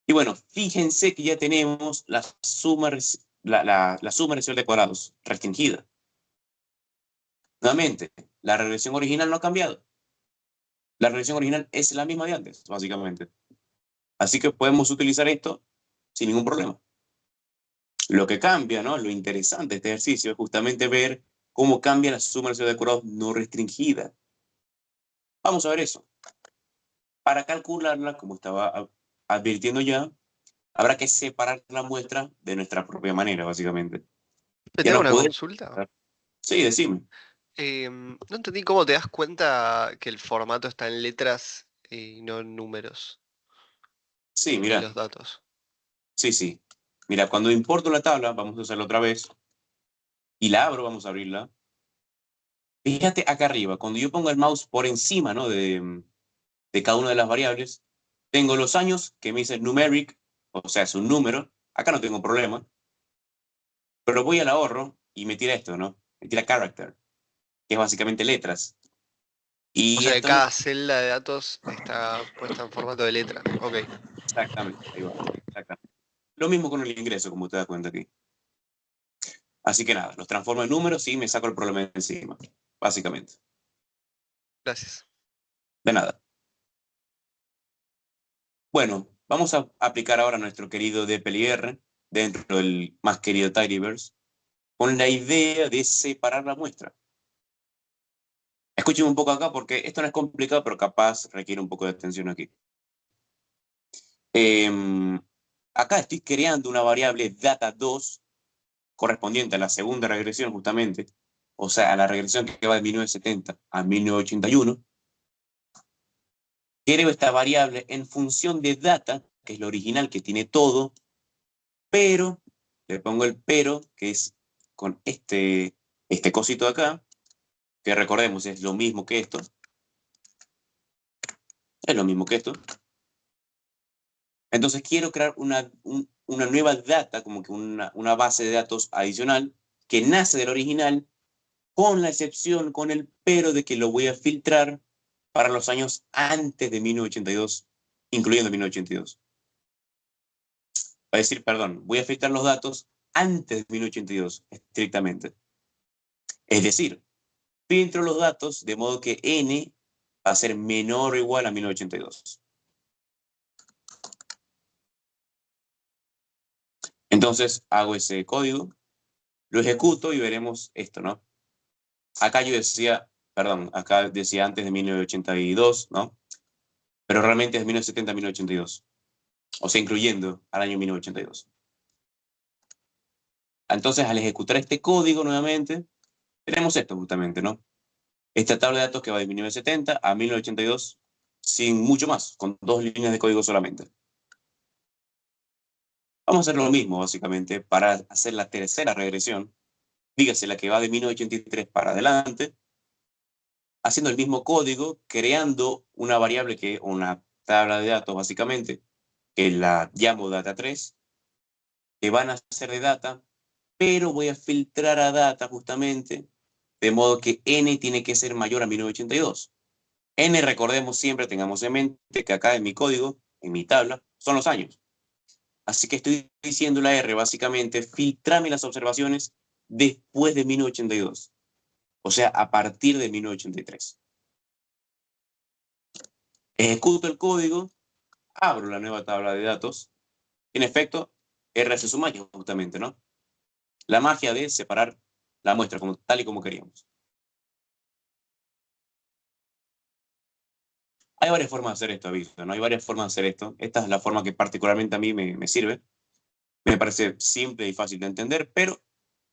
Y bueno, fíjense que ya tenemos la suma residual de cuadrados restringida. Nuevamente, la regresión original no ha cambiado. La regresión original es la misma de antes, básicamente. Así que podemos utilizar esto sin ningún problema. Lo que cambia, ¿no? Lo interesante de este ejercicio es justamente ver cómo cambia la suma residual de cuadrados no restringida. Vamos a ver eso. Para calcularla, como estaba advirtiendo ya, habrá que separar la muestra de nuestra propia manera, básicamente. ¿Te Ya hago no una podemos... consulta? Sí, decime. No entendí cómo te das cuenta que el formato está en letras y no en números Sí, de mira. los datos. Sí. Mira, cuando importo la tabla, vamos a hacerlo otra vez, y la abro, vamos a abrirla. Fíjate acá arriba, cuando yo pongo el mouse por encima, ¿no? de cada una de las variables, tengo los años que me dice numeric, o sea, es un número. Acá no tengo problema. Pero voy al ahorro y me tira esto, ¿no? Me tira character, que es básicamente letras. O Y sea que esto no... cada celda de datos está puesta en formato de letra. Ok. Exactamente, ahí va. Exactamente. Lo mismo con el ingreso, como te das cuenta aquí. Así que nada, los transformo en números y me saco el problema de encima, básicamente. Gracias. De nada. Bueno, vamos a aplicar ahora nuestro querido DPLR dentro del más querido Tidyverse con la idea de separar la muestra. Escuchen un poco acá porque esto no es complicado, pero capaz requiere un poco de atención aquí. Acá estoy creando una variable data2 correspondiente a la segunda regresión justamente, o sea, a la regresión que va de 1970 a 1981. Creo esta variable en función de data, que es lo original, que tiene todo, pero, le pongo el pero, que es con este cosito de acá, que recordemos es lo mismo que esto. Es lo mismo que esto. Entonces quiero crear una nueva data, como que una base de datos adicional, que nace del original, con la excepción, con el pero de que lo voy a filtrar para los años antes de 1982, incluyendo 1982. Va a decir, perdón, voy a filtrar los datos antes de 1982, estrictamente. Es decir, filtro los datos de modo que n va a ser menor o igual a 1982. Entonces hago ese código, lo ejecuto y veremos esto, ¿no? Acá yo decía, perdón, acá decía antes de 1982, ¿no? Pero realmente es 1970 a 1982. O sea, incluyendo al año 1982. Entonces, al ejecutar este código nuevamente, tenemos esto justamente, ¿no? Esta tabla de datos que va de 1970 a 1982 sin mucho más, con 2 líneas de código solamente. Vamos a hacer lo mismo, básicamente, para hacer la tercera regresión, dígase la que va de 1983 para adelante, haciendo el mismo código, creando una variable una tabla de datos, básicamente, que la llamo data 3, que van a ser de data, pero voy a filtrar a data justamente, de modo que n tiene que ser mayor a 1982. N, recordemos siempre, tengamos en mente que acá en mi código, en mi tabla, son los años. Así que estoy diciendo la R básicamente, filtrame las observaciones después de 1982. O sea, a partir de 1983. Ejecuto el código, abro la nueva tabla de datos. En efecto, R hace su magia justamente, ¿no? La magia de separar la muestra tal y como queríamos. Hay varias formas de hacer esto, aviso, ¿no? Hay varias formas de hacer esto. Esta es la forma que particularmente a mí me sirve. Me parece simple y fácil de entender, pero,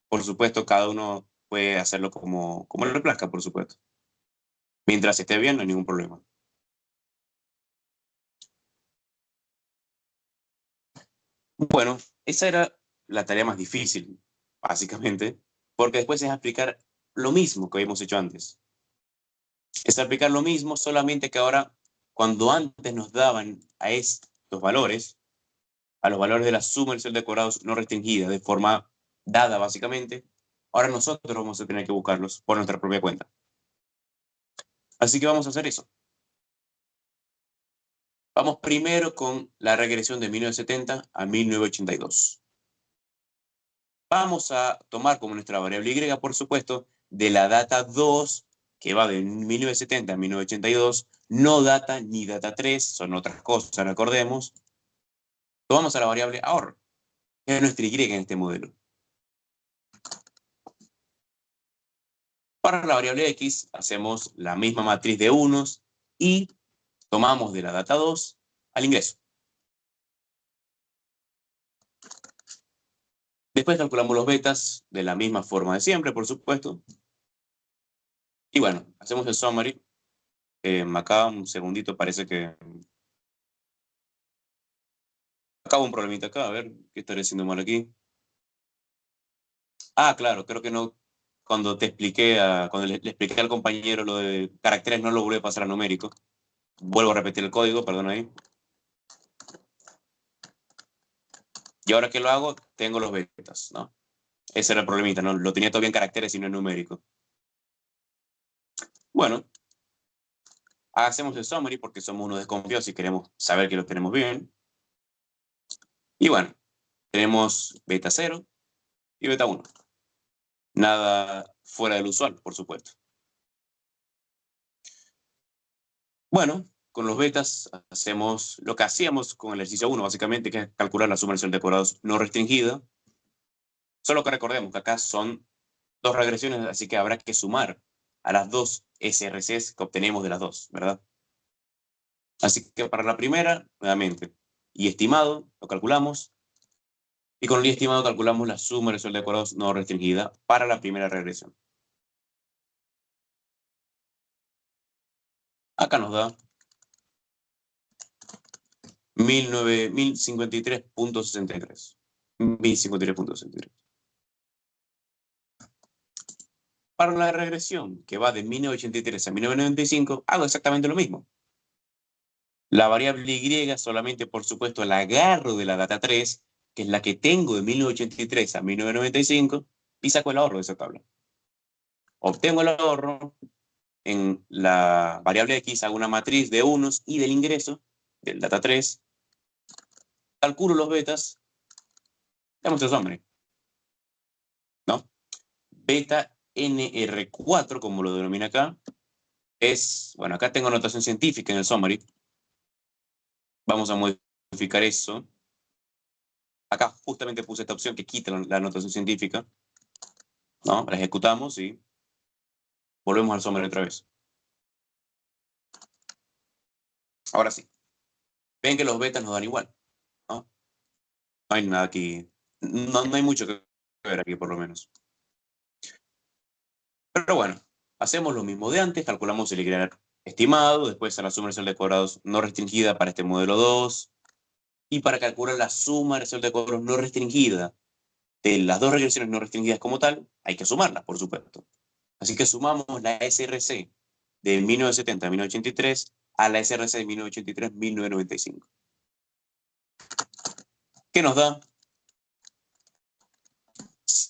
por supuesto, cada uno puede hacerlo como le plazca, por supuesto. Mientras esté bien, no hay ningún problema. Bueno, esa era la tarea más difícil, básicamente, porque después es aplicar lo mismo que habíamos hecho antes. Es aplicar lo mismo, solamente que ahora, cuando antes nos daban a estos valores, a los valores de la suma del de cuadrados no restringida, de forma dada básicamente, ahora nosotros vamos a tener que buscarlos por nuestra propia cuenta. Así que vamos a hacer eso. Vamos primero con la regresión de 1970 a 1982. Vamos a tomar como nuestra variable y, por supuesto, de la data 2, que va de 1970 a 1982, no data ni data 3, son otras cosas, recordemos. Tomamos a la variable ahorro, que es nuestra Y en este modelo. Para la variable X, hacemos la misma matriz de unos y tomamos de la data 2 al ingreso. Después calculamos los betas de la misma forma de siempre, por supuesto. Y bueno, hacemos el summary. Acá, un segundito, parece que... Acabo un problemita acá, a ver, ¿qué estaré haciendo mal aquí? Ah, claro, creo que no... Cuando le expliqué al compañero lo de caracteres, no lo volví a pasar a numérico. Vuelvo a repetir el código, perdón ahí. Y ahora que lo hago, tengo los betas, ¿no? Ese era el problemita, ¿no? Lo tenía todavía en caracteres y no en numérico. Bueno, hacemos el summary porque somos unos desconfiados y queremos saber que lo tenemos bien. Y bueno, tenemos beta 0 y beta 1. Nada fuera del usual, por supuesto. Bueno, con los betas hacemos lo que hacíamos con el ejercicio 1, básicamente, que es calcular la suma de cuadrados no restringida. Solo que recordemos que acá son dos regresiones, así que habrá que sumar a las dos SRCs que obtenemos de las dos, ¿verdad? Así que para la primera, nuevamente, y estimado, lo calculamos. Y con el y estimado calculamos la suma de cuadrados no restringida para la primera regresión. Acá nos da 1053.63. 1053.63. Para la regresión, que va de 1983 a 1995, hago exactamente lo mismo. La variable Y solamente, por supuesto, la agarro de la data 3, que es la que tengo de 1983 a 1995, y saco el ahorro de esa tabla. Obtengo el ahorro, en la variable X hago una matriz de unos y del ingreso, del data 3, calculo los betas, damos el summary, ¿no? Beta NR4, como lo denomina acá, es, bueno, acá tengo notación científica en el summary. Vamos a modificar eso. Acá justamente puse esta opción que quita la notación científica, ¿no? La ejecutamos y volvemos al summary otra vez. Ahora sí. Ven que los betas nos dan igual, ¿no? No hay nada aquí. No hay mucho que ver aquí, por lo menos. Pero bueno, hacemos lo mismo de antes, calculamos el Y estimado, después a la suma de cuadrados no restringida para este modelo 2, y para calcular la suma de cuadrados no restringida de las dos regresiones no restringidas como tal, hay que sumarlas, por supuesto. Así que sumamos la SRC de 1970 a 1983 a la SRC de 1983 a 1995. que nos da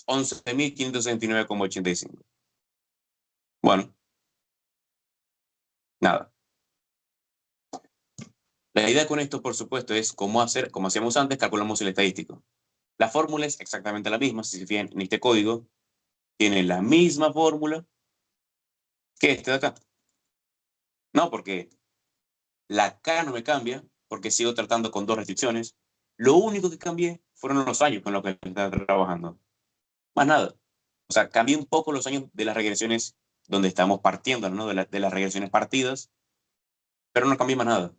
11.569,85. Bueno, nada. La idea con esto, por supuesto, es cómo hacer, como hacíamos antes, calculamos el estadístico. La fórmula es exactamente la misma. Si se fijan en este código, tiene la misma fórmula que este de acá. No, porque la K no me cambia, porque sigo tratando con 2 restricciones. Lo único que cambié fueron los años con los que estaba trabajando. Más nada. O sea, cambié un poco los años de las regresiones donde estamos partiendo, ¿no? De las regresiones partidas, pero no cambié más nada.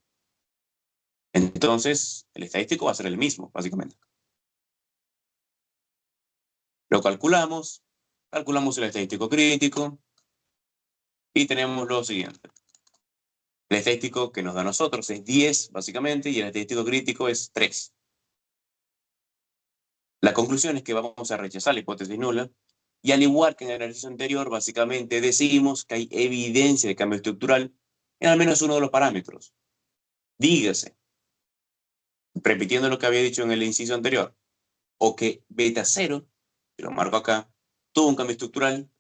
Entonces, el estadístico va a ser el mismo, básicamente. Lo calculamos el estadístico crítico y tenemos lo siguiente. El estadístico que nos da a nosotros es 10, básicamente, y el estadístico crítico es 3. La conclusión es que vamos a rechazar la hipótesis nula, y al igual que en el ejercicio anterior, básicamente decimos que hay evidencia de cambio estructural en al menos uno de los parámetros. Dígase, repitiendo lo que había dicho en el inciso anterior, o que beta 0, que lo marco acá, tuvo un cambio estructural,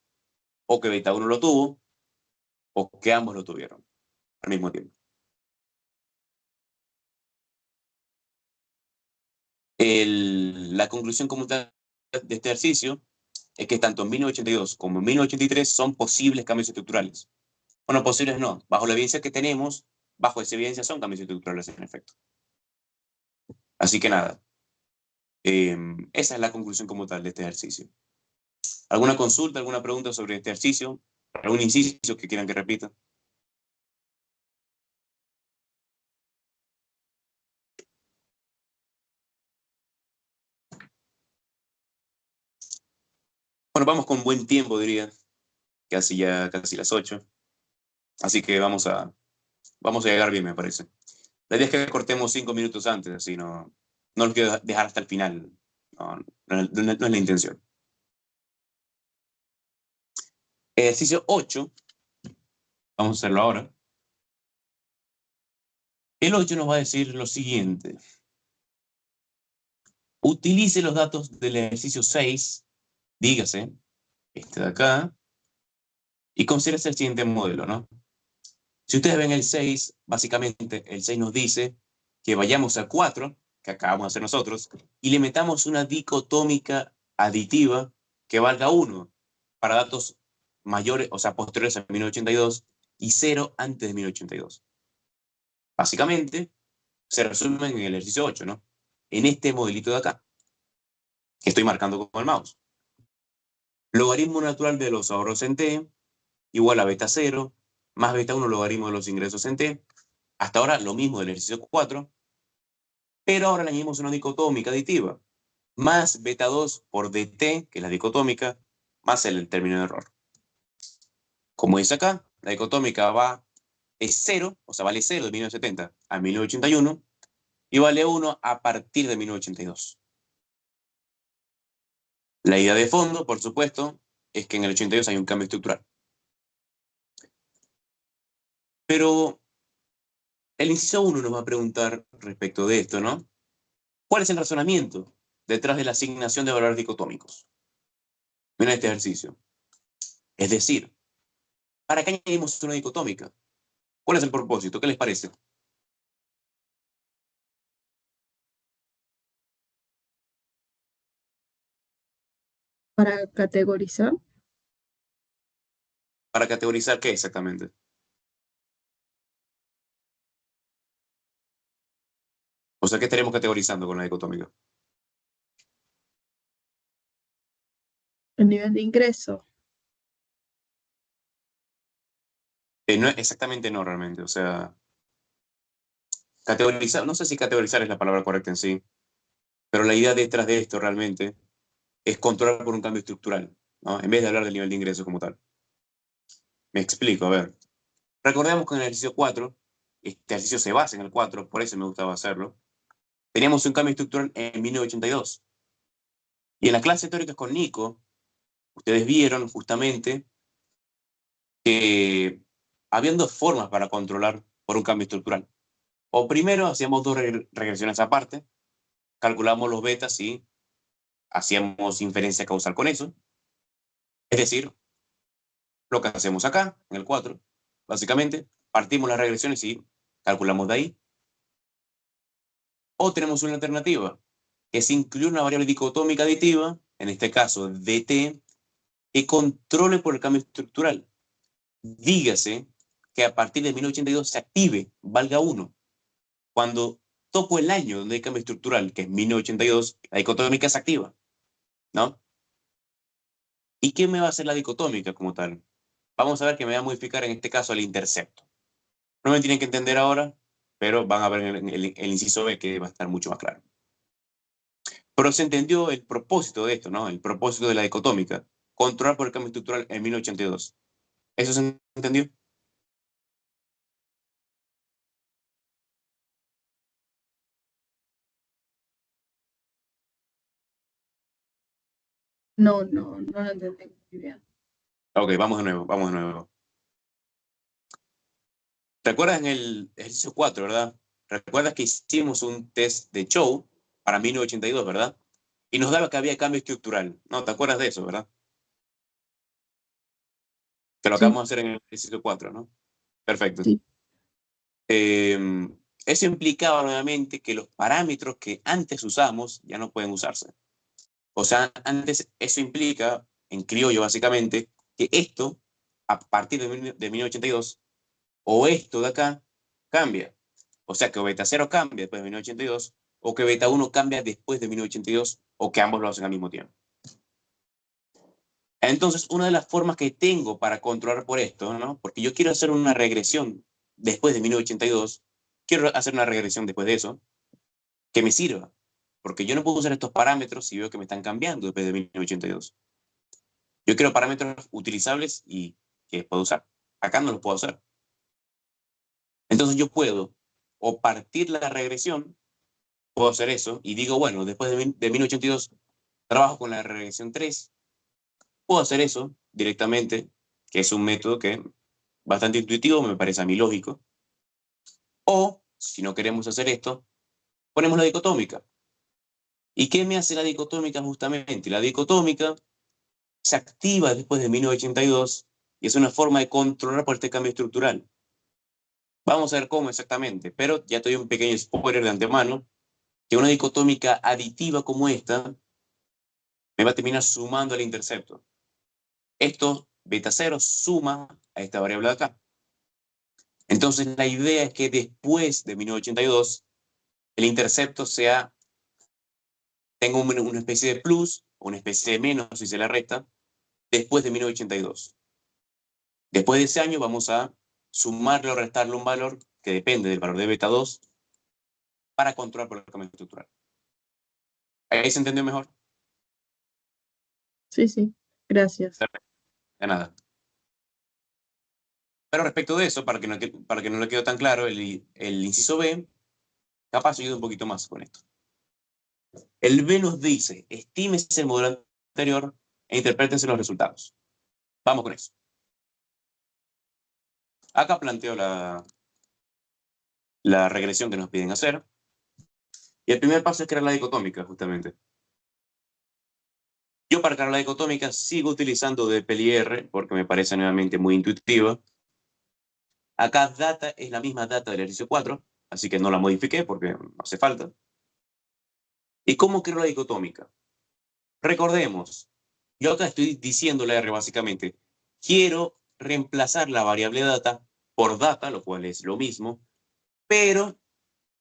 o que beta 1 lo tuvo, o que ambos lo tuvieron al mismo tiempo. La conclusión como tal de este ejercicio es que tanto en 1982 como en 1983 son posibles cambios estructurales. Bueno, posibles no. Bajo la evidencia que tenemos, bajo esa evidencia son cambios estructurales en efecto. Así que nada. Esa es la conclusión como tal de este ejercicio. ¿Alguna consulta, alguna pregunta sobre este ejercicio? ¿Algún inciso que quieran que repita? Bueno, vamos con buen tiempo, diría. Casi las 8. Así que vamos a llegar bien, me parece. La idea es que cortemos 5 minutos antes, así no lo quiero dejar hasta el final. No es la intención. Ejercicio 8. Vamos a hacerlo ahora. El 8 nos va a decir lo siguiente. Utilice los datos del ejercicio 6, dígase, este de acá, y considere el siguiente modelo, ¿no? Si ustedes ven el 6, básicamente el 6 nos dice que vayamos a 4, que acabamos de hacer nosotros, y le metamos una dicotómica aditiva que valga 1 para datos mayores, o sea, posteriores a 1982 y 0 antes de 1982. Básicamente, se resumen en el ejercicio 8, ¿no? En este modelito de acá, que estoy marcando con el mouse. Logaritmo natural de los ahorros en T igual a beta 0 más beta 1 logaritmo de los ingresos en T. Hasta ahora lo mismo del ejercicio 4, pero ahora le añadimos una dicotómica aditiva, más beta 2 por dt, que es la dicotómica, más el término de error. Como dice acá, la dicotómica es 0, o sea, vale 0 de 1970 a 1981, y vale 1 a partir de 1982. La idea de fondo, por supuesto, es que en el 82 hay un cambio estructural. Pero el inciso 1 nos va a preguntar respecto de esto, ¿no? ¿Cuál es el razonamiento detrás de la asignación de valores dicotómicos? Miren este ejercicio. Es decir, ¿para qué añadimos una dicotómica? ¿Cuál es el propósito? ¿Qué les parece? Para categorizar. ¿Para categorizar qué exactamente? O sea, ¿qué estaremos categorizando con la dicotómica? El nivel de ingreso. No, exactamente no, realmente. O sea, categorizar, no sé si categorizar es la palabra correcta en sí, pero la idea detrás de esto realmente es controlar por un cambio estructural, ¿no? En vez de hablar del nivel de ingreso como tal. Me explico, a ver. Recordemos que en el ejercicio 4, este ejercicio se basa en el 4, por eso me gustaba hacerlo, teníamos un cambio estructural en 1982. Y en la clase de teóricas con Nico, ustedes vieron justamente que habían 2 formas para controlar por un cambio estructural. O primero hacíamos 2 regresiones aparte, calculamos los betas y hacíamos inferencia causal con eso. Es decir, lo que hacemos acá, en el 4, básicamente, partimos las regresiones y calculamos de ahí. O tenemos una alternativa, que es incluir una variable dicotómica aditiva, en este caso dt, que controle por el cambio estructural. Dígase que a partir de 1982 se active, valga 1. Cuando topo el año donde hay cambio estructural, que es 1982, la dicotómica se activa, ¿no? ¿Y qué me va a hacer la dicotómica como tal? Vamos a ver que me va a modificar en este caso el intercepto. No me tienen que entender ahora, pero van a ver en el inciso B que va a estar mucho más claro. Pero se entendió el propósito de esto, ¿no? El propósito de la dicotómica. Controlar por el cambio estructural en 1982. ¿Eso se entendió? No lo entendí muy bien. Ok, vamos de nuevo. ¿Recuerdas en el ejercicio 4, verdad? ¿Recuerdas que hicimos un test de show para 1982, verdad? Y nos daba que había cambio estructural. No, ¿te acuerdas de eso, verdad? Que lo Sí. acabamos de hacer en el ejercicio 4, ¿no? Perfecto. Sí. Eso implicaba nuevamente que los parámetros que antes usamos ya no pueden usarse. O sea, antes eso implica, en criollo básicamente, que esto, a partir de 1982, o esto de acá, cambia. O sea, que beta 0 cambia después de 1982, o que beta 1 cambia después de 1982, o que ambos lo hacen al mismo tiempo. Entonces, una de las formas que tengo para controlar por esto, ¿no? Porque yo quiero hacer una regresión después de 1982, quiero hacer una regresión después de eso, que me sirva. Porque yo no puedo usar estos parámetros si veo que me están cambiando después de 1982. Yo quiero parámetros utilizables y que puedo usar. Acá no los puedo hacer. Entonces yo puedo o partir la regresión, puedo hacer eso, y digo, bueno, después de 1982 trabajo con la regresión 3, puedo hacer eso directamente, que es un método que bastante intuitivo, me parece a mí lógico. O, si no queremos hacer esto, ponemos la dicotómica. ¿Y qué me hace la dicotómica justamente? La dicotómica se activa después de 1982 y es una forma de controlar por este cambio estructural. Vamos a ver cómo exactamente, pero ya te doy un pequeño spoiler de antemano, que una dicotómica aditiva como esta me va a terminar sumando el intercepto. Esto, beta 0, suma a esta variable de acá. Entonces la idea es que después de 1982 el intercepto tenga una especie de plus o una especie de menos si se le resta después de 1982. Después de ese año vamos a sumarle o restarle un valor que depende del valor de beta 2 para controlar por el cambio estructural. ¿Ahí se entendió mejor? Sí, gracias. De nada. Pero respecto de eso, para que no le quede tan claro, el inciso B, capaz ayuda un poquito más con esto. El B nos dice, estímese el modelo anterior e interprétense los resultados. Vamos con eso. Acá planteo la regresión que nos piden hacer. Y el primer paso es crear la dicotómica, justamente. Yo para crear la dicotómica sigo utilizando dplyr porque me parece nuevamente muy intuitiva. Acá data es la misma data del ejercicio 4, así que no la modifiqué porque no hace falta. ¿Y cómo creo la dicotómica? Recordemos, yo acá estoy diciéndole a R básicamente, quiero reemplazar la variable data por data, lo cual es lo mismo, pero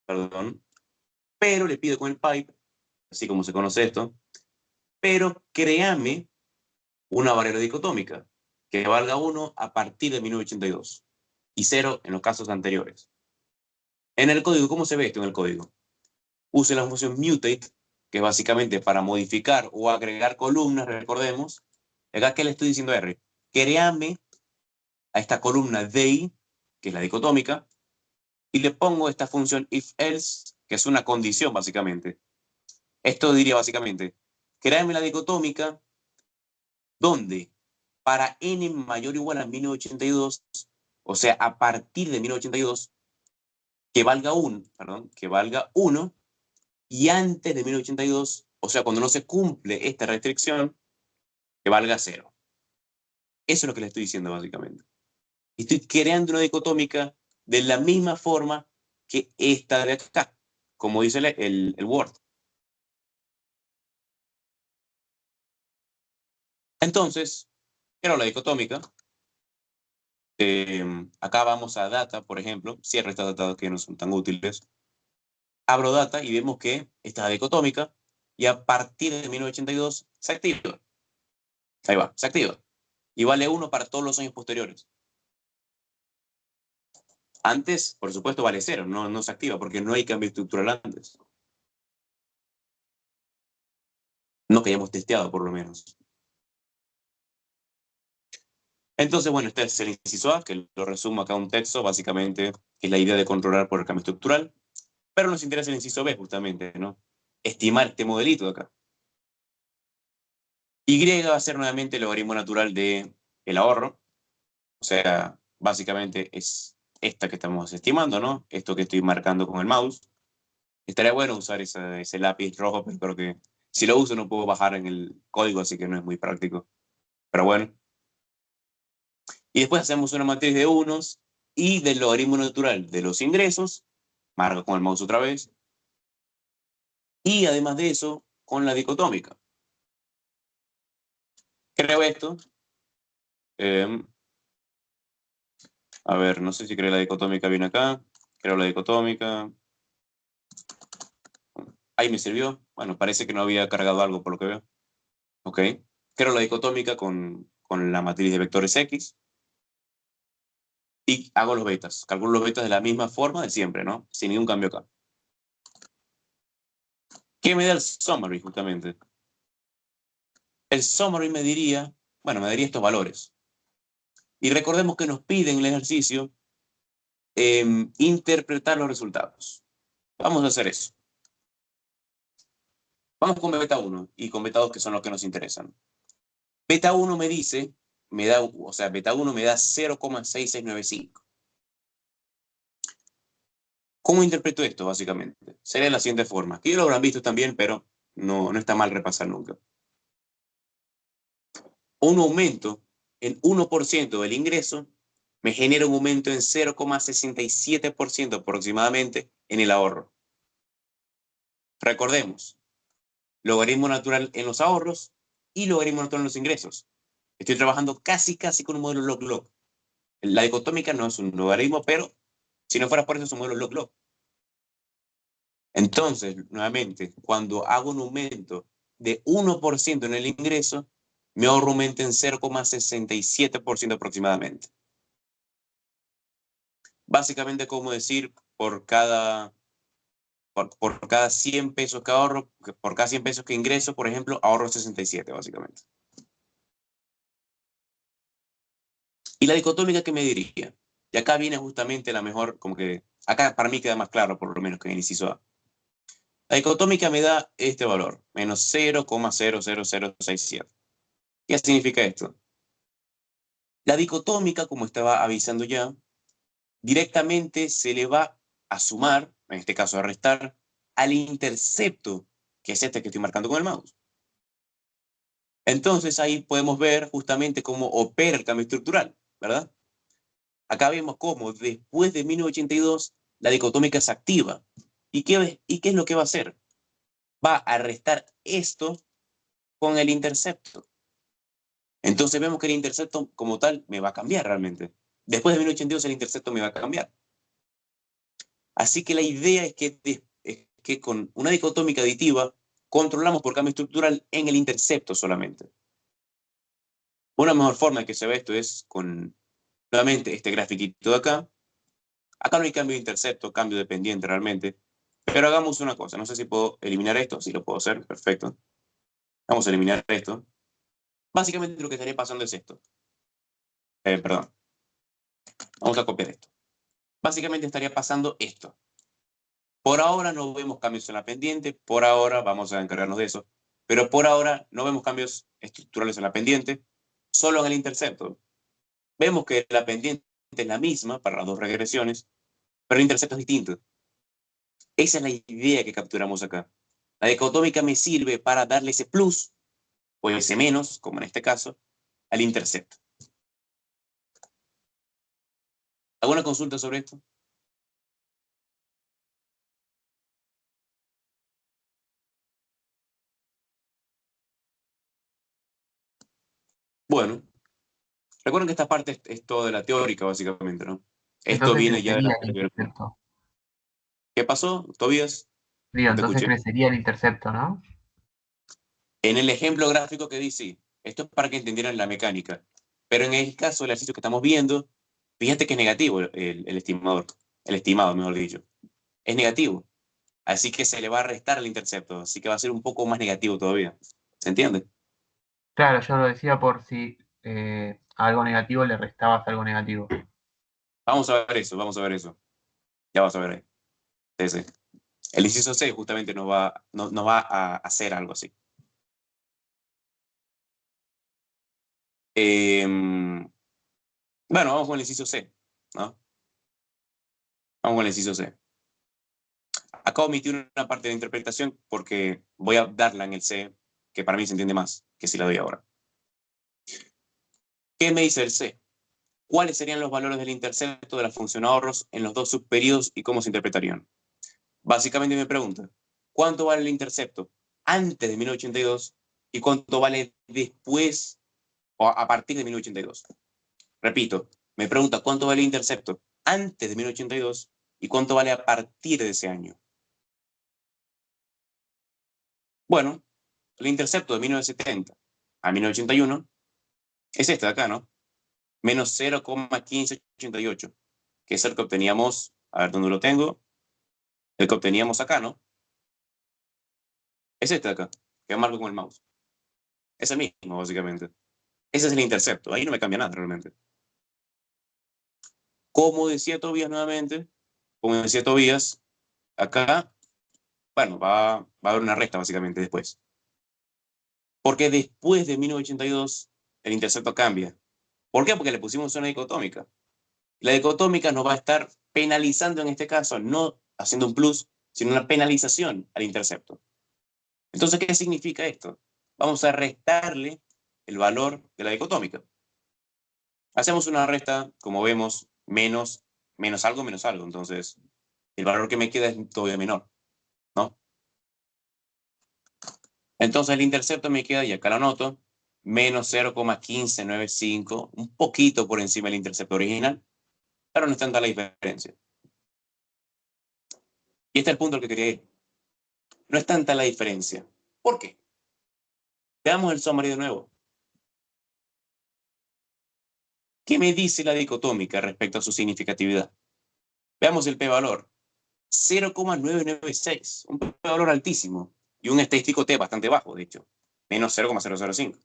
le pido con el pipe, así como se conoce esto, pero créame una variable dicotómica que valga 1 a partir de 1982 y 0 en los casos anteriores. En el código, ¿cómo se ve esto en el código? Use la función mutate, que es básicamente para modificar o agregar columnas, recordemos. Acá, ¿qué le estoy diciendo a R? Créame a esta columna DI, que es la dicotómica, y le pongo esta función if-else, que es una condición, básicamente. Esto diría básicamente, créame la dicotómica donde para n mayor o igual a 1982, o sea, a partir de 1982, que valga 1, y antes de 1982, o sea, cuando no se cumple esta restricción, que valga 0. Eso es lo que le estoy diciendo básicamente. Estoy creando una dicotómica de la misma forma que esta de acá, como dice el Word. Entonces, creo la dicotómica. Acá vamos a data, por ejemplo. Cierro estas datas que no son tan útiles. Abro data y vemos que esta es la dicotómica y a partir de 1982 se activa. Ahí va, se activa. Y vale 1 para todos los años posteriores. Antes, por supuesto, vale 0, no se activa porque no hay cambio estructural antes. No que hayamos testeado, por lo menos. Entonces, bueno, este es el inciso A, que lo resumo acá un texto, básicamente, que es la idea de controlar por el cambio estructural. Pero nos interesa el inciso B, justamente, ¿no? Estimar este modelito de acá. Y va a ser nuevamente el logaritmo natural del ahorro. O sea, básicamente es esta que estamos estimando, ¿no? Esto que estoy marcando con el mouse. Estaría bueno usar ese lápiz rojo, pero creo que si lo uso no puedo bajar en el código, así que no es muy práctico. Pero bueno. Y después hacemos una matriz de unos y del logaritmo natural de los ingresos. Marco con el mouse otra vez. Y además de eso, con la dicotómica. Creo esto. A ver, no sé si creo la dicotómica bien acá. Creo la dicotómica. Ahí me sirvió. Bueno, parece que no había cargado algo por lo que veo. Ok. Creo la dicotómica con la matriz de vectores X. Y hago los betas. Calculo los betas de la misma forma de siempre, ¿no? Sin ningún cambio acá. ¿Qué me da el summary, justamente? El summary me daría estos valores. Y recordemos que nos piden en el ejercicio interpretar los resultados. Vamos a hacer eso. Vamos con beta 1 y con beta 2, que son los que nos interesan. Beta 1 me dice, beta 1 me da 0,6695. ¿Cómo interpreto esto, básicamente? Sería de la siguiente forma, que ya lo habrán visto también, pero no está mal repasar nunca. Un aumento en 1% del ingreso me genera un aumento en 0,67% aproximadamente en el ahorro. Recordemos, logaritmo natural en los ahorros y logaritmo natural en los ingresos. Estoy trabajando casi con un modelo log-log. La dicotómica no es un logaritmo, pero si no fuera por eso es un modelo log-log. Entonces, nuevamente, cuando hago un aumento de 1% en el ingreso, mi ahorro aumenta en 0,67% aproximadamente. Básicamente, como decir, por cada 100 pesos que ahorro, por cada 100 pesos que ingreso, por ejemplo, ahorro 67, básicamente. Y la dicotómica, ¿qué me diría? Y acá viene justamente la mejor, como que, acá para mí queda más claro, por lo menos, que en el inciso A. La dicotómica me da este valor, menos 0,00067. ¿Qué significa esto? La dicotómica, como estaba avisando ya, directamente se le va a sumar, en este caso a restar, al intercepto, que es este que estoy marcando con el mouse. Entonces ahí podemos ver justamente cómo opera el cambio estructural, ¿verdad? Acá vemos cómo después de 1982 la dicotómica se activa. ¿Y qué es lo que va a hacer? Va a restar esto con el intercepto. Entonces vemos que el intercepto como tal me va a cambiar realmente. Después de 1982 el intercepto me va a cambiar. Así que la idea es que con una dicotómica aditiva controlamos por cambio estructural en el intercepto solamente. Una mejor forma de que se ve esto es con, nuevamente, este grafiquito de acá. Acá no hay cambio de intercepto, cambio dependiente realmente. Pero hagamos una cosa. No sé si puedo eliminar esto. Sí lo puedo hacer. Perfecto. Vamos a eliminar esto. Básicamente lo que estaría pasando es esto. Perdón. Vamos a copiar esto. Básicamente estaría pasando esto. Por ahora no vemos cambios en la pendiente. Por ahora vamos a encargarnos de eso. Pero por ahora no vemos cambios estructurales en la pendiente. Solo en el intercepto. Vemos que la pendiente es la misma para las dos regresiones. Pero el intercepto es distinto. Esa es la idea que capturamos acá. La dicotómica me sirve para darle ese plus, o ese menos, como en este caso, al intercepto. ¿Alguna consulta sobre esto? Bueno, recuerden que esta parte es todo de la teórica, básicamente, ¿no? Esto Entonces viene ya de crecería la el teoría. intercepto. ¿Qué pasó, Tobías? Digo, No te entonces escuché. crecería el intercepto, ¿no? En el ejemplo gráfico que di, sí. Esto es para que entendieran la mecánica. Pero en el caso del ejercicio que estamos viendo, fíjate que es negativo el estimador. El estimado, mejor dicho. Es negativo. Así que se le va a restar el intercepto. Así que va a ser un poco más negativo todavía. ¿Se entiende? Claro, yo lo decía por si a algo negativo le restabas algo negativo. Vamos a ver eso, vamos a ver eso. Ya vas a ver ahí. Sí, sí. El inciso C justamente nos va a hacer algo así. Bueno, vamos con el inciso C, ¿no? Vamos con el inciso C. Acá omití una parte de la interpretación porque voy a darla en el C, que para mí se entiende más que si la doy ahora. ¿Qué me dice el C? ¿Cuáles serían los valores del intercepto de la función ahorros en los dos subperiodos y cómo se interpretarían? Básicamente me pregunta, ¿cuánto vale el intercepto antes de 1982 y cuánto vale después o a partir de 1982? Repito, me pregunta cuánto vale el intercepto antes de 1982 y cuánto vale a partir de ese año. Bueno, el intercepto de 1970 a 1981 es este de acá, ¿no? Menos 0,1588, que es el que obteníamos, a ver dónde lo tengo, el que obteníamos acá, ¿no? Es este de acá, que marco con el mouse. Es el mismo, básicamente. Ese es el intercepto, ahí no me cambia nada realmente. Como decía Tobías nuevamente, como decía Tobías, acá, bueno, va a haber una resta básicamente después. Porque después de 1982, el intercepto cambia. ¿Por qué? Porque le pusimos una dicotómica. La dicotómica nos va a estar penalizando en este caso, no haciendo un plus, sino una penalización al intercepto. Entonces, ¿qué significa esto? Vamos a restarle el valor de la dicotómica. Hacemos una resta, como vemos, menos algo, menos algo. Entonces, el valor que me queda es todavía menor, ¿no? Entonces, el intercepto me queda, y acá lo anoto, menos 0,1595, un poquito por encima del intercepto original, pero no es tanta la diferencia. Y este es el punto al que quería ir. No es tanta la diferencia. ¿Por qué? Veamos el summary de nuevo. ¿Qué me dice la dicotómica respecto a su significatividad? Veamos el p-valor. 0,996, un p-valor altísimo y un estadístico t bastante bajo, de hecho, menos 0,005.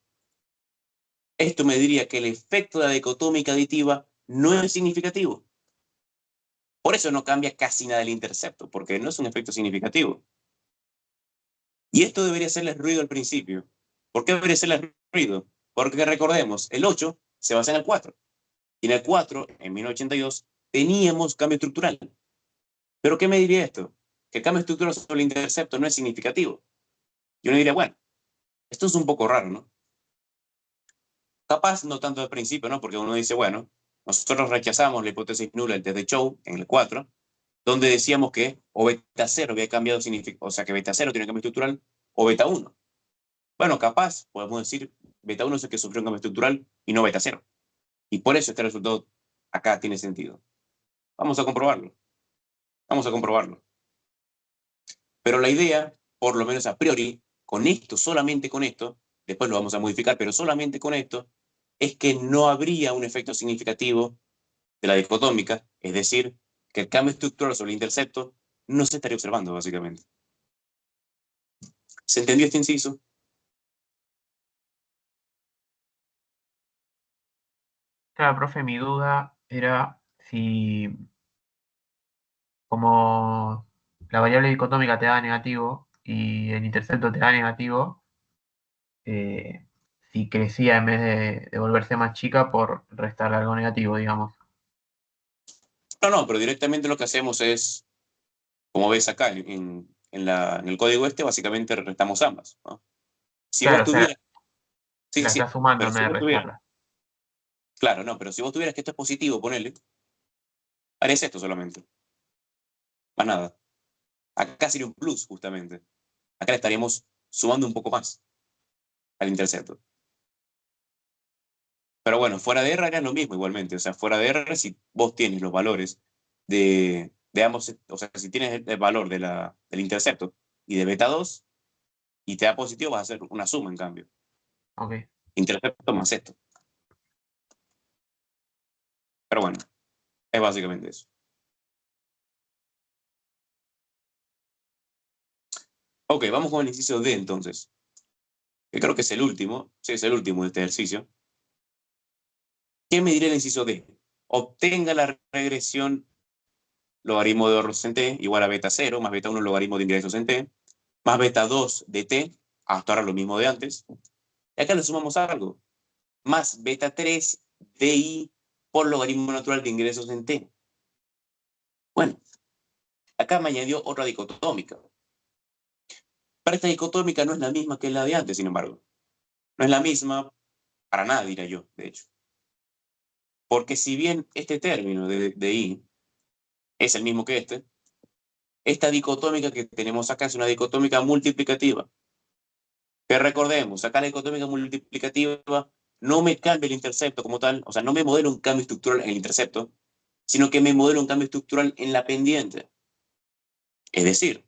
Esto me diría que el efecto de la dicotómica aditiva no es significativo. Por eso no cambia casi nada el intercepto, porque no es un efecto significativo. Y esto debería hacerles ruido al principio. ¿Por qué debería hacerles ruido? Porque recordemos, el 8 se basa en el 4. Y en el 4, en 1982, teníamos cambio estructural. ¿Pero qué me diría esto? Que el cambio estructural sobre el intercepto no es significativo. Yo le diría, bueno, esto es un poco raro, ¿no? Capaz no tanto al principio, ¿no? Porque uno dice, bueno, nosotros rechazamos la hipótesis nula del test de Chow en el 4, donde decíamos que o beta 0 había cambiado, o sea, que beta 0 tiene cambio estructural, o beta 1. Bueno, capaz podemos decir, beta 1 es el que sufrió un cambio estructural y no beta 0. Y por eso este resultado acá tiene sentido. Vamos a comprobarlo. Vamos a comprobarlo. Pero la idea, por lo menos a priori, con esto, solamente con esto, después lo vamos a modificar, pero solamente con esto, es que no habría un efecto significativo de la dicotómica, es decir, que el cambio estructural sobre el intercepto no se estaría observando, básicamente. ¿Se entendió este inciso? Claro, profe, mi duda era si como la variable dicotómica te da negativo y el intercepto te da negativo, eh, si crecía en vez de volverse más chica por restarle algo negativo, digamos. No, pero directamente lo que hacemos es, como ves acá en el código este, básicamente restamos ambas, ¿no? Si Claro, vos o sea, tuvieras... Sí, la sí, estás sumando pero en si vez de vos tuvieras... restarla. Claro, no, pero si vos tuvieras que esto es positivo, ponele, harías esto solamente. Más nada. Acá sería un plus, justamente. Acá le estaríamos sumando un poco más al intercepto. Pero bueno, fuera de R harías lo mismo igualmente. O sea, fuera de R, si vos tienes los valores de ambos, o sea, si tienes el valor del intercepto y de beta 2 y te da positivo, vas a hacer una suma en cambio. Ok. Intercepto más esto. Pero bueno, es básicamente eso. Ok, vamos con el ejercicio D entonces. Que creo que es el último. Sí, es el último de este ejercicio. ¿Qué medirá el inciso D? Obtenga la regresión logaritmo de ahorros en T igual a beta 0 más beta 1 logaritmo de ingresos en T más beta 2 de T, hasta ahora lo mismo de antes. Y acá le sumamos algo, más beta 3 de I por logaritmo natural de ingresos en T. Bueno, acá me añadió otra dicotómica. Pero esta dicotómica no es la misma que la de antes, sin embargo. No es la misma para nada, diría yo, de hecho. Porque si bien este término de I es el mismo que este, esta dicotómica que tenemos acá es una dicotómica multiplicativa. Que recordemos, acá la dicotómica multiplicativa no me cambia el intercepto como tal, o sea, no me modela un cambio estructural en el intercepto, sino que me modela un cambio estructural en la pendiente. Es decir,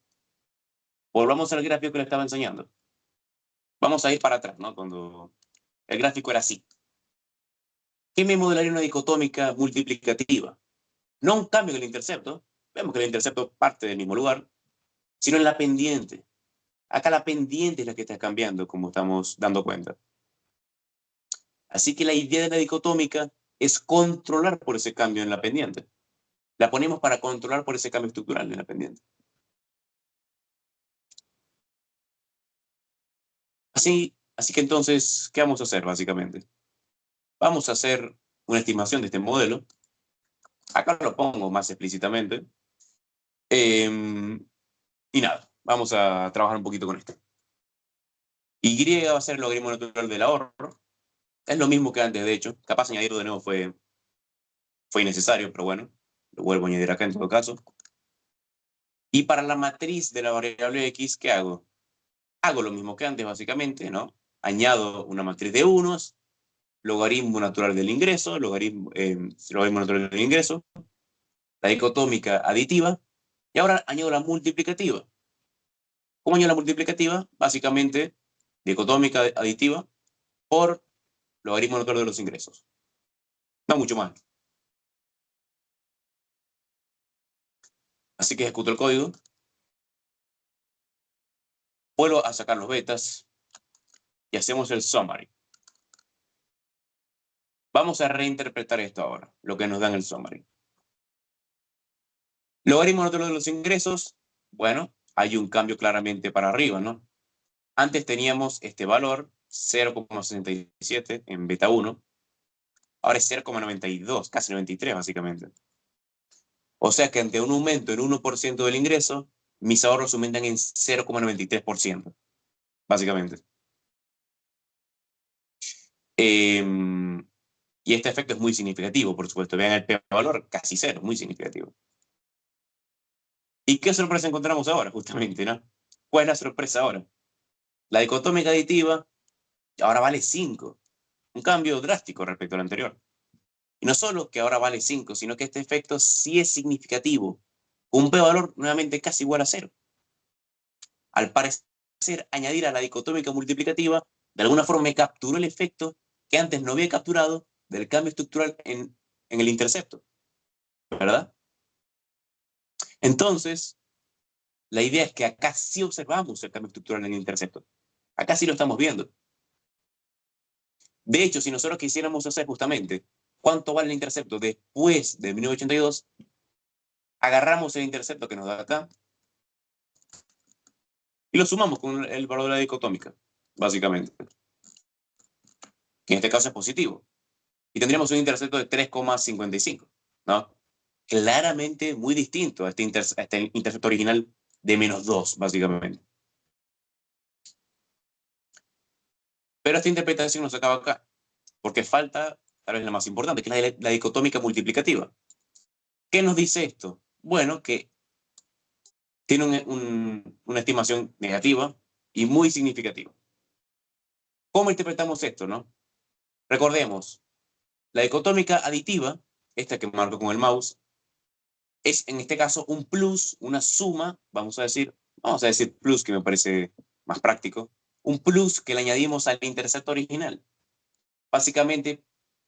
volvamos al gráfico que le estaba enseñando. Vamos a ir para atrás, ¿no? Cuando el gráfico era así. ¿Qué me modelaría una dicotómica multiplicativa? No un cambio en el intercepto, vemos que el intercepto parte del mismo lugar, sino en la pendiente. Acá la pendiente es la que está cambiando, como estamos dando cuenta. Así que la idea de la dicotómica es controlar por ese cambio en la pendiente. La ponemos para controlar por ese cambio estructural en la pendiente. Así que entonces, ¿qué vamos a hacer básicamente? Vamos a hacer una estimación de este modelo. Acá lo pongo más explícitamente. Y nada, vamos a trabajar un poquito con esto. Y va a ser el logaritmo natural del ahorro. Es lo mismo que antes, de hecho. Capaz añadirlo de nuevo fue innecesario, pero bueno, lo vuelvo a añadir acá en todo caso. Y para la matriz de la variable x, ¿qué hago? Hago lo mismo que antes, básicamente, ¿no? Añado una matriz de unos, logaritmo natural del ingreso, logaritmo natural del ingreso, la dicotómica aditiva, y ahora añado la multiplicativa. ¿Cómo añado la multiplicativa? Básicamente, dicotómica aditiva por logaritmo natural de los ingresos. No mucho más. Así que ejecuto el código. Vuelvo a sacar los betas y hacemos el summary. Vamos a reinterpretar esto ahora, lo que nos da en el summary. Logaritmo natural de los ingresos, bueno, hay un cambio claramente para arriba, ¿no? Antes teníamos este valor, 0,67 en beta 1, ahora es 0,92, casi 93 básicamente. O sea que ante un aumento en 1% del ingreso, mis ahorros aumentan en 0,93%, básicamente. Y este efecto es muy significativo, por supuesto. Vean el p-valor, casi cero, muy significativo. ¿Y qué sorpresa encontramos ahora, justamente, no? ¿Cuál es la sorpresa ahora? La dicotómica aditiva ahora vale 5. Un cambio drástico respecto al anterior. Y no solo que ahora vale 5, sino que este efecto sí es significativo. Un p-valor nuevamente casi igual a 0. Al parecer, añadir a la dicotómica multiplicativa, de alguna forma me capturó el efecto que antes no había capturado del cambio estructural en el intercepto. ¿Verdad? Entonces, la idea es que acá sí observamos el cambio estructural en el intercepto. Acá sí lo estamos viendo. De hecho, si nosotros quisiéramos hacer justamente cuánto vale el intercepto después de 1982, agarramos el intercepto que nos da acá y lo sumamos con el valor de la dicotómica, básicamente. Que en este caso es positivo. Y tendríamos un intercepto de 3,55, ¿no? Claramente muy distinto a este intercepto original de menos 2, básicamente. Pero esta interpretación no se acaba acá, porque falta tal vez la más importante, que es la dicotómica multiplicativa. ¿Qué nos dice esto? Bueno, que tiene una estimación negativa y muy significativa. ¿Cómo interpretamos esto, no? Recordemos, la dicotómica aditiva, esta que marco con el mouse, es en este caso un plus, una suma, vamos a decir plus, que me parece más práctico, un plus que le añadimos al intercepto original. Básicamente,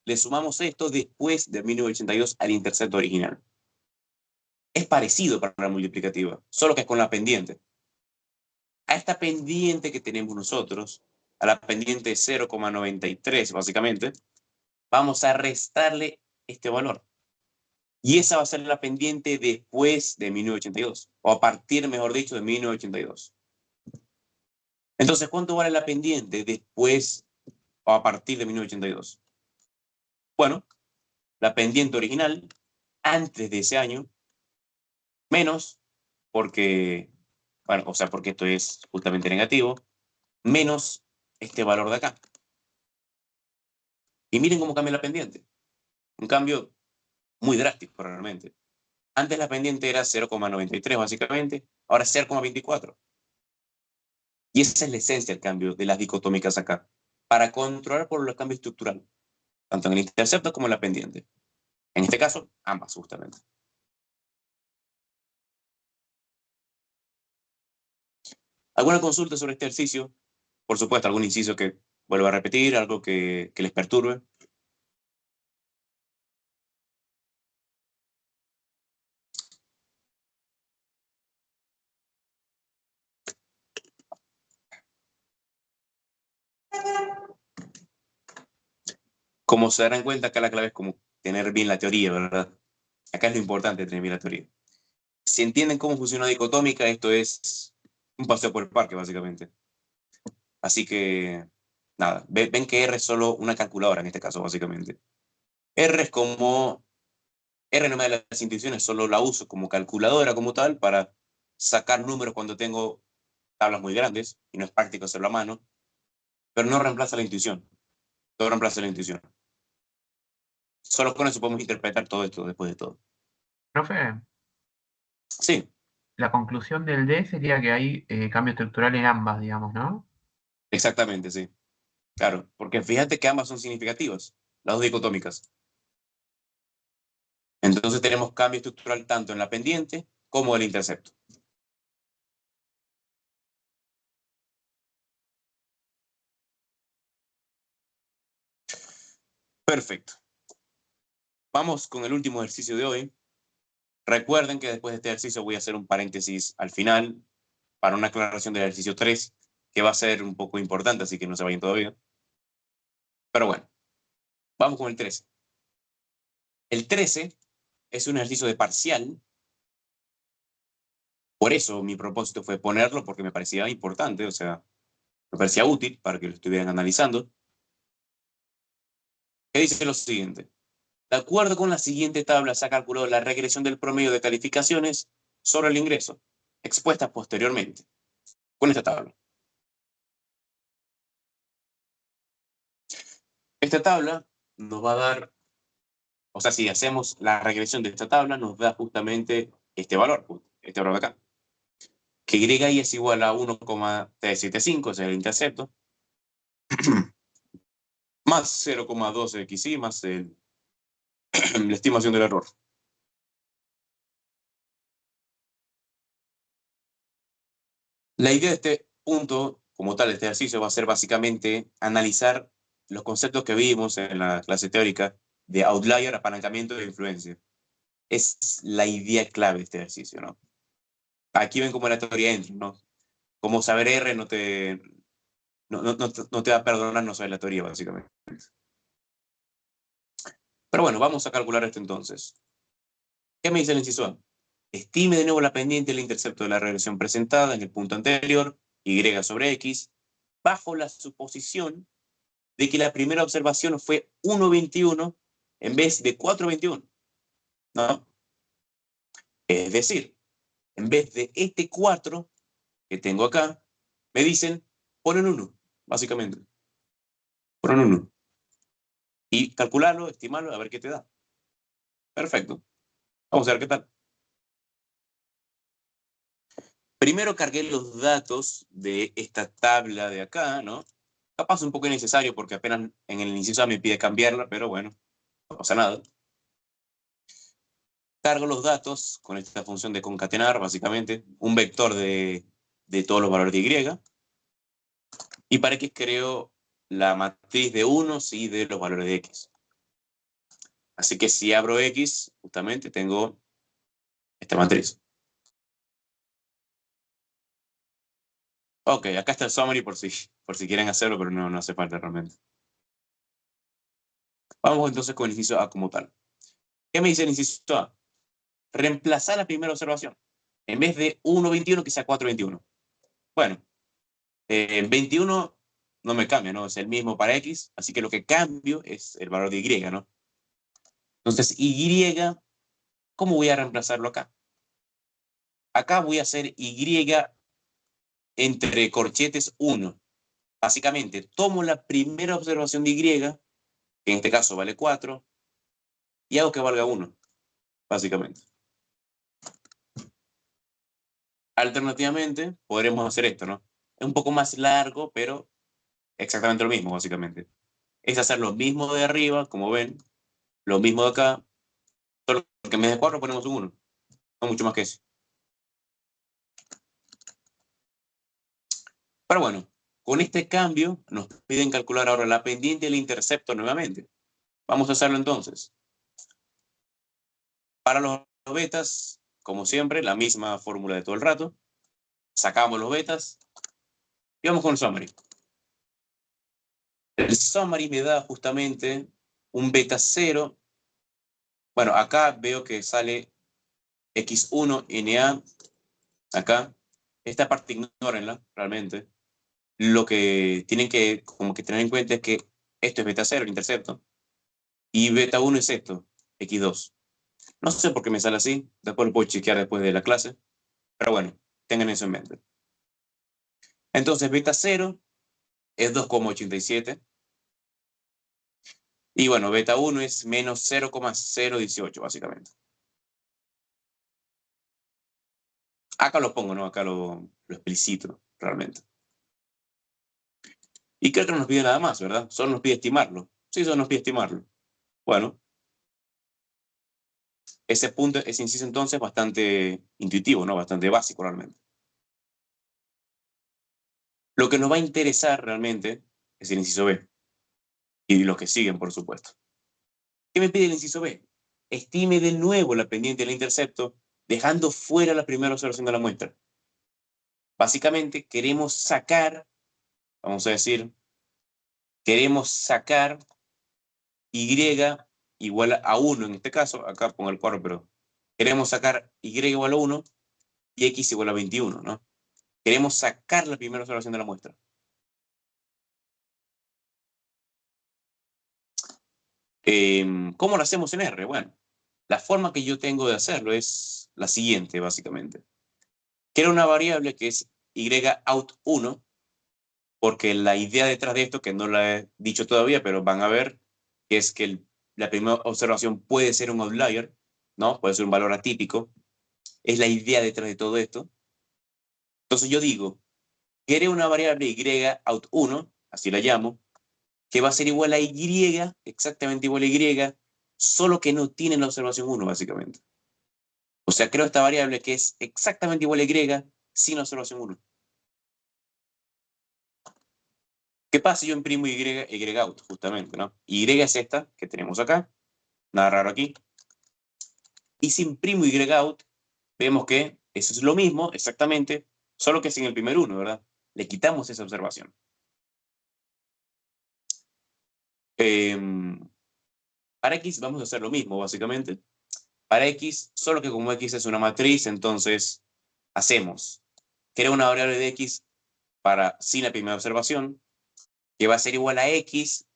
le sumamos esto después de 1982 al intercepto original. Es parecido para la multiplicativa, solo que es con la pendiente. A esta pendiente que tenemos nosotros, a la pendiente 0,93 básicamente, vamos a restarle este valor. Y esa va a ser la pendiente después de 1982, o a partir, mejor dicho, de 1982. Entonces, ¿cuánto vale la pendiente después o a partir de 1982? Bueno, la pendiente original, antes de ese año, menos, porque, bueno, o sea, porque esto es justamente negativo, menos este valor de acá. Y miren cómo cambia la pendiente. Un cambio muy drástico realmente. Antes la pendiente era 0,93 básicamente, ahora es 0,24. Y esa es la esencia del cambio de las dicotómicas acá, para controlar por el cambio estructural, tanto en el intercepto como en la pendiente. En este caso, ambas justamente. ¿Alguna consulta sobre este ejercicio? Por supuesto, algún inciso que vuelva a repetir, algo que les perturbe. Como se darán cuenta, acá la clave es como tener bien la teoría, ¿verdad? Acá es lo importante, tener bien la teoría. Si entienden cómo funciona la dicotómica, esto es un paseo por el parque, básicamente. Así que, nada, ven que R es solo una calculadora en este caso, básicamente. R es como... R no me da las intuiciones, solo la uso como calculadora como tal para sacar números cuando tengo tablas muy grandes y no es práctico hacerlo a mano, pero no reemplaza la intuición. No reemplaza la intuición. Solo con eso podemos interpretar todo esto después de todo. Profe, Sí, la conclusión del D sería que hay cambio estructural en ambas, digamos, ¿no? exactamente, sí. Claro, porque fíjate que ambas son significativas, las dos dicotómicas. Entonces tenemos cambio estructural tanto en la pendiente como en el intercepto. Perfecto. Vamos con el último ejercicio de hoy. Recuerden que después de este ejercicio voy a hacer un paréntesis al final para una aclaración del ejercicio 3, que va a ser un poco importante, así que no se vayan todavía. Pero bueno, vamos con el 13. El 13 es un ejercicio de parcial. Por eso mi propósito fue ponerlo, porque me parecía importante, o sea, me parecía útil para que lo estuvieran analizando. Que dice lo siguiente. De acuerdo con la siguiente tabla, se ha calculado la regresión del promedio de calificaciones sobre el ingreso, expuesta posteriormente, con esta tabla. Esta tabla nos va a dar, o sea, si hacemos la regresión de esta tabla, nos da justamente este valor de acá. Que y es igual a 1,375, ese es el intercepto, más 0,12xy, más la estimación del error. La idea de este punto, como tal, de este ejercicio, va a ser básicamente analizar los conceptos que vimos en la clase teórica de outlier, apalancamiento e influencia. Es la idea clave de este ejercicio, ¿no? Aquí ven cómo la teoría entra, ¿no? Como saber R no te va a perdonar no saber la teoría, básicamente. Pero bueno, vamos a calcular esto entonces. ¿Qué me dice el inciso A? Estime de nuevo la pendiente del intercepto de la regresión presentada en el punto anterior, y sobre x, bajo la suposición de que la primera observación fue 1,21 en vez de 4,21, ¿no? Es decir, en vez de este 4 que tengo acá, me dicen, ponen 1, básicamente. Ponen 1. Y calcularlo, estimarlo, a ver qué te da. Perfecto. Vamos a ver qué tal. Primero cargué los datos de esta tabla de acá, ¿no? Capaz un poco innecesario porque apenas en el inciso me pide cambiarla, pero bueno, no pasa nada. Cargo los datos con esta función de concatenar, básicamente, un vector de todos los valores de Y. Y para X creo la matriz de unos y de los valores de X. Así que si abro X, justamente tengo esta matriz. Ok, acá está el summary por si quieren hacerlo, pero no hace falta realmente. Vamos entonces con el inciso A como tal. ¿Qué me dice el inciso A? Reemplazar la primera observación. En vez de 1,21, que sea 4,21. Bueno, 21 no me cambia, ¿no? Es el mismo para X, así que lo que cambio es el valor de Y, ¿no? Entonces, Y, ¿cómo voy a reemplazarlo acá? Acá voy a hacer Y entre corchetes 1. Básicamente, tomo la primera observación de Y, que en este caso vale 4, y hago que valga 1, básicamente. Alternativamente, podremos hacer esto, ¿no? Es un poco más largo, pero exactamente lo mismo, básicamente. Es hacer lo mismo de arriba, como ven, lo mismo de acá, solo que en vez de 4 ponemos un 1. No mucho más que eso. Pero bueno, con este cambio nos piden calcular ahora la pendiente y el intercepto nuevamente. Vamos a hacerlo entonces. Para los betas, como siempre, la misma fórmula de todo el rato. Sacamos los betas y vamos con el summary. El summary me da justamente un beta 0. Bueno, acá veo que sale X1 NA. Acá. Esta parte ignórenla, realmente. Lo que tienen que como que tener en cuenta es que esto es beta 0, el intercepto. Y beta 1 es esto, X2. No sé por qué me sale así. Después lo puedo chequear después de la clase. Pero bueno, tengan eso en mente. Entonces, beta 0 es 2,87. Y bueno, beta 1 es menos 0,018, básicamente. Acá lo pongo, ¿no? Acá lo explicito, realmente. Y creo que no nos pide nada más, ¿verdad? Solo nos pide estimarlo. Sí, solo nos pide estimarlo. Bueno. Ese punto, ese inciso entonces, bastante intuitivo, ¿no? Bastante básico, realmente. Lo que nos va a interesar, realmente, es el inciso B. Y los que siguen, por supuesto. ¿Qué me pide el inciso B? Estime de nuevo la pendiente del intercepto, dejando fuera la primera observación de la muestra. Básicamente, queremos sacar, vamos a decir, queremos sacar Y igual a 1 en este caso, acá pongo el 4, pero queremos sacar Y igual a 1 y X igual a 21, ¿no? Queremos sacar la primera observación de la muestra. ¿Cómo lo hacemos en R? Bueno, la forma que yo tengo de hacerlo es la siguiente, básicamente. Quiero una variable que es yout1, porque la idea detrás de esto, que no la he dicho todavía, pero van a ver, es que la primera observación puede ser un outlier, ¿no? Puede ser un valor atípico. Es la idea detrás de todo esto. Entonces yo digo, quiero una variable yout1, así la llamo, que va a ser igual a Y, exactamente igual a Y, solo que no tiene la observación 1, básicamente. O sea, creo esta variable que es exactamente igual a Y sin la observación 1. ¿Qué pasa si yo imprimo yout, justamente, ¿no? Y es esta que tenemos acá, nada raro aquí. Y si imprimo yout, vemos que eso es lo mismo, exactamente, solo que sin el primer 1, ¿verdad? Le quitamos esa observación. Para X vamos a hacer lo mismo, básicamente. Para X, solo que como X es una matriz, entonces hacemos, crea una variable de X sin la primera observación, que va a ser igual a X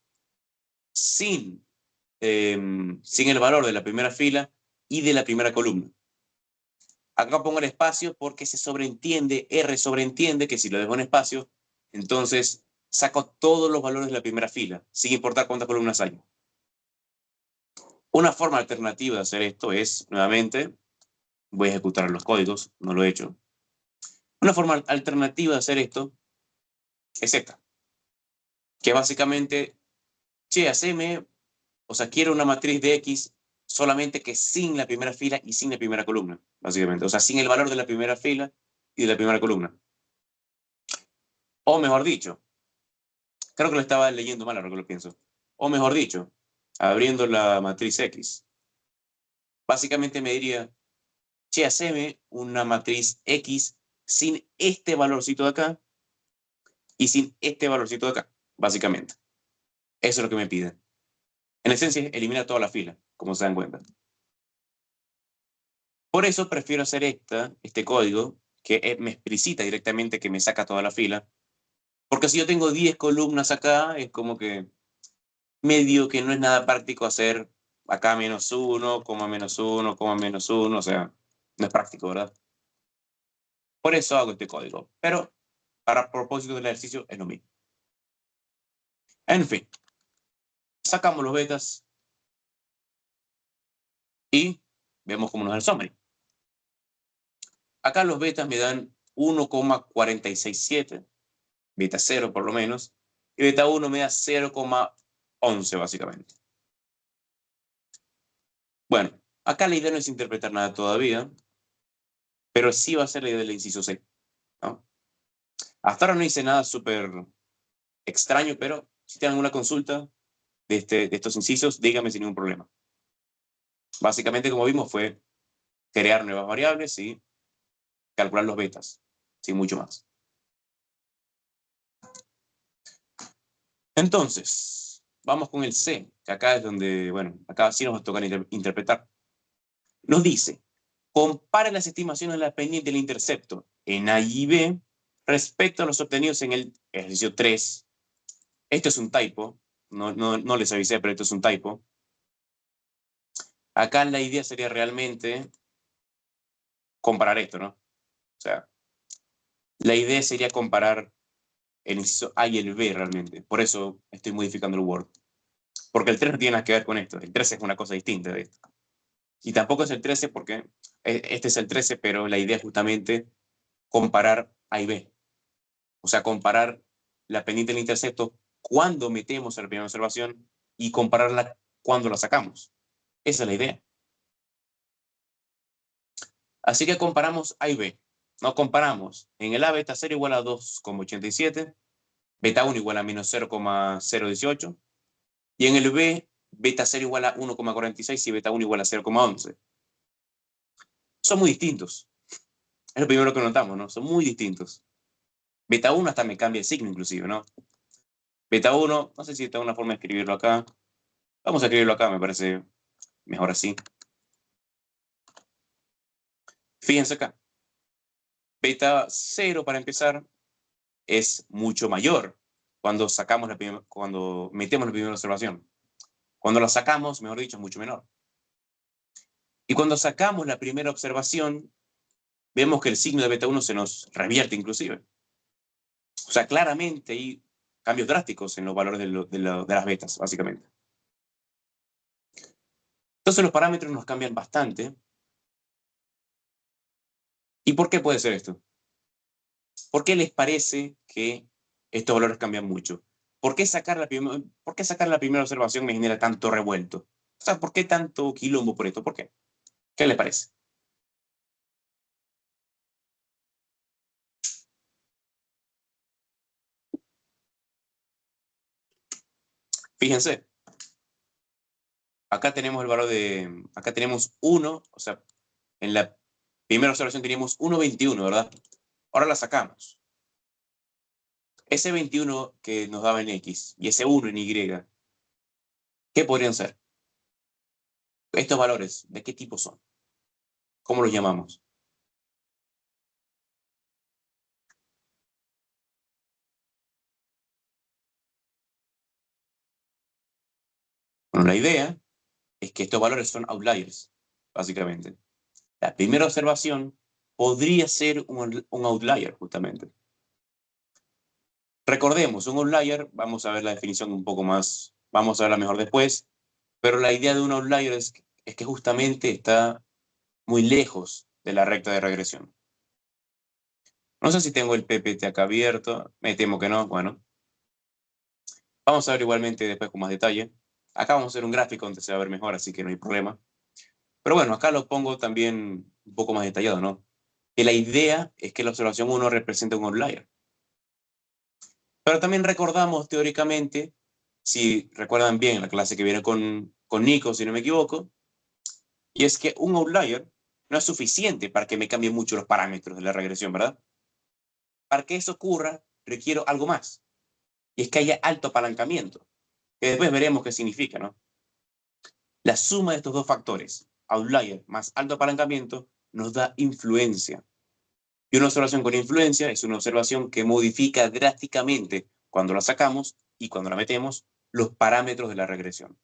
sin el valor de la primera fila y de la primera columna. Acá pongo el espacio porque se sobreentiende, R sobreentiende que si lo dejo en espacio, entonces saco todos los valores de la primera fila, sin importar cuántas columnas hay. Una forma alternativa de hacer esto es, nuevamente, voy a ejecutar los códigos, no lo he hecho. Una forma alternativa de hacer esto es esta, que básicamente, haceme, o sea, quiero una matriz de X solamente que sin la primera fila y sin la primera columna, básicamente. O sea, sin el valor de la primera fila y de la primera columna. O mejor dicho, creo que lo estaba leyendo mal ahora que lo pienso. O mejor dicho, abriendo la matriz X. Básicamente me diría, haceme una matriz X sin este valorcito de acá y sin este valorcito de acá, básicamente. Eso es lo que me pide. En esencia, elimina toda la fila, como se dan cuenta. Por eso prefiero hacer este código, que me explicita directamente que me saca toda la fila. Porque si yo tengo 10 columnas acá, es como que medio que no es nada práctico hacer acá -1, -1, -1, o sea, no es práctico, ¿verdad? Por eso hago este código. Pero para propósito del ejercicio es lo mismo. En fin, sacamos los betas y vemos cómo nos da el summary. Acá los betas me dan 1,467, beta 0 por lo menos, y beta 1 me da 0,11 básicamente. Bueno, acá la idea no es interpretar nada todavía, pero sí va a ser la idea del inciso C, ¿no? Hasta ahora no hice nada súper extraño, pero si tienen alguna consulta de estos incisos, díganme sin ningún problema. Básicamente, como vimos, fue crear nuevas variables y calcular los betas, sin mucho más. Entonces, vamos con el C, que acá es donde, bueno, acá sí nos toca interpretar. Nos dice, compare las estimaciones de la pendiente del intercepto en A y B respecto a los obtenidos en el ejercicio 3. Esto es un typo, no les avisé, pero esto es un typo. Acá la idea sería realmente comparar esto, ¿no? O sea, la idea sería comparar el inciso A y el B realmente. Por eso estoy modificando el Word. Porque el 3 no tiene nada que ver con esto. El 13 es una cosa distinta de esto. Y tampoco es el 13 porque este es el 13, pero la idea es justamente comparar A y B. O sea, comparar la pendiente del intercepto cuando metemos a la primera observación y compararla cuando la sacamos. Esa es la idea. Así que comparamos A y B. No comparamos. En el A, beta 0 igual a 2,87, beta 1 igual a menos 0,018, y en el B, beta 0 igual a 1,46 y beta 1 igual a 0,11. Son muy distintos. Es lo primero que notamos, ¿no? Son muy distintos. Beta 1 hasta me cambia el signo inclusive, ¿no? Beta 1, no sé si está una forma de escribirlo acá. Vamos a escribirlo acá, me parece mejor así. Fíjense acá. Beta 0, para empezar, es mucho mayor cuando metemos la primera observación. Cuando la sacamos, mejor dicho, es mucho menor. Y cuando sacamos la primera observación, vemos que el signo de beta 1 se nos revierte inclusive. O sea, claramente hay cambios drásticos en los valores de las betas, básicamente. Entonces los parámetros nos cambian bastante. ¿Y por qué puede ser esto? ¿Por qué les parece que estos valores cambian mucho? ¿Por qué sacar la primera observación me genera tanto revuelto? O sea, ¿por qué tanto quilombo por esto? ¿Por qué? ¿Qué les parece? Fíjense. Acá tenemos el valor acá tenemos 1, o sea, en la primera observación teníamos 1,21, ¿verdad? Ahora la sacamos. Ese 21 que nos daba en X y ese 1 en Y, ¿qué podrían ser? Estos valores, ¿de qué tipo son? ¿Cómo los llamamos? Bueno, la idea es que estos valores son outliers, básicamente. La primera observación podría ser un outlier, justamente. Recordemos, un outlier, vamos a ver la definición un poco más, vamos a verla mejor después, pero la idea de un outlier es que justamente está muy lejos de la recta de regresión. No sé si tengo el PPT acá abierto, me temo que no, bueno. Vamos a ver igualmente después con más detalle. Acá vamos a hacer un gráfico donde se va a ver mejor, así que no hay problema. Pero bueno, acá lo pongo también un poco más detallado, ¿no? Que la idea es que la observación 1 representa un outlier. Pero también recordamos teóricamente, si recuerdan bien la clase que viene con Nico, si no me equivoco, y es que un outlier no es suficiente para que me cambien mucho los parámetros de la regresión, ¿verdad? Para que eso ocurra, requiero algo más. Y es que haya alto apalancamiento, que después veremos qué significa, ¿no? La suma de estos dos factores, outlier más alto apalancamiento, nos da influencia. Y una observación con influencia es una observación que modifica drásticamente cuando la sacamos y cuando la metemos los parámetros de la regresión.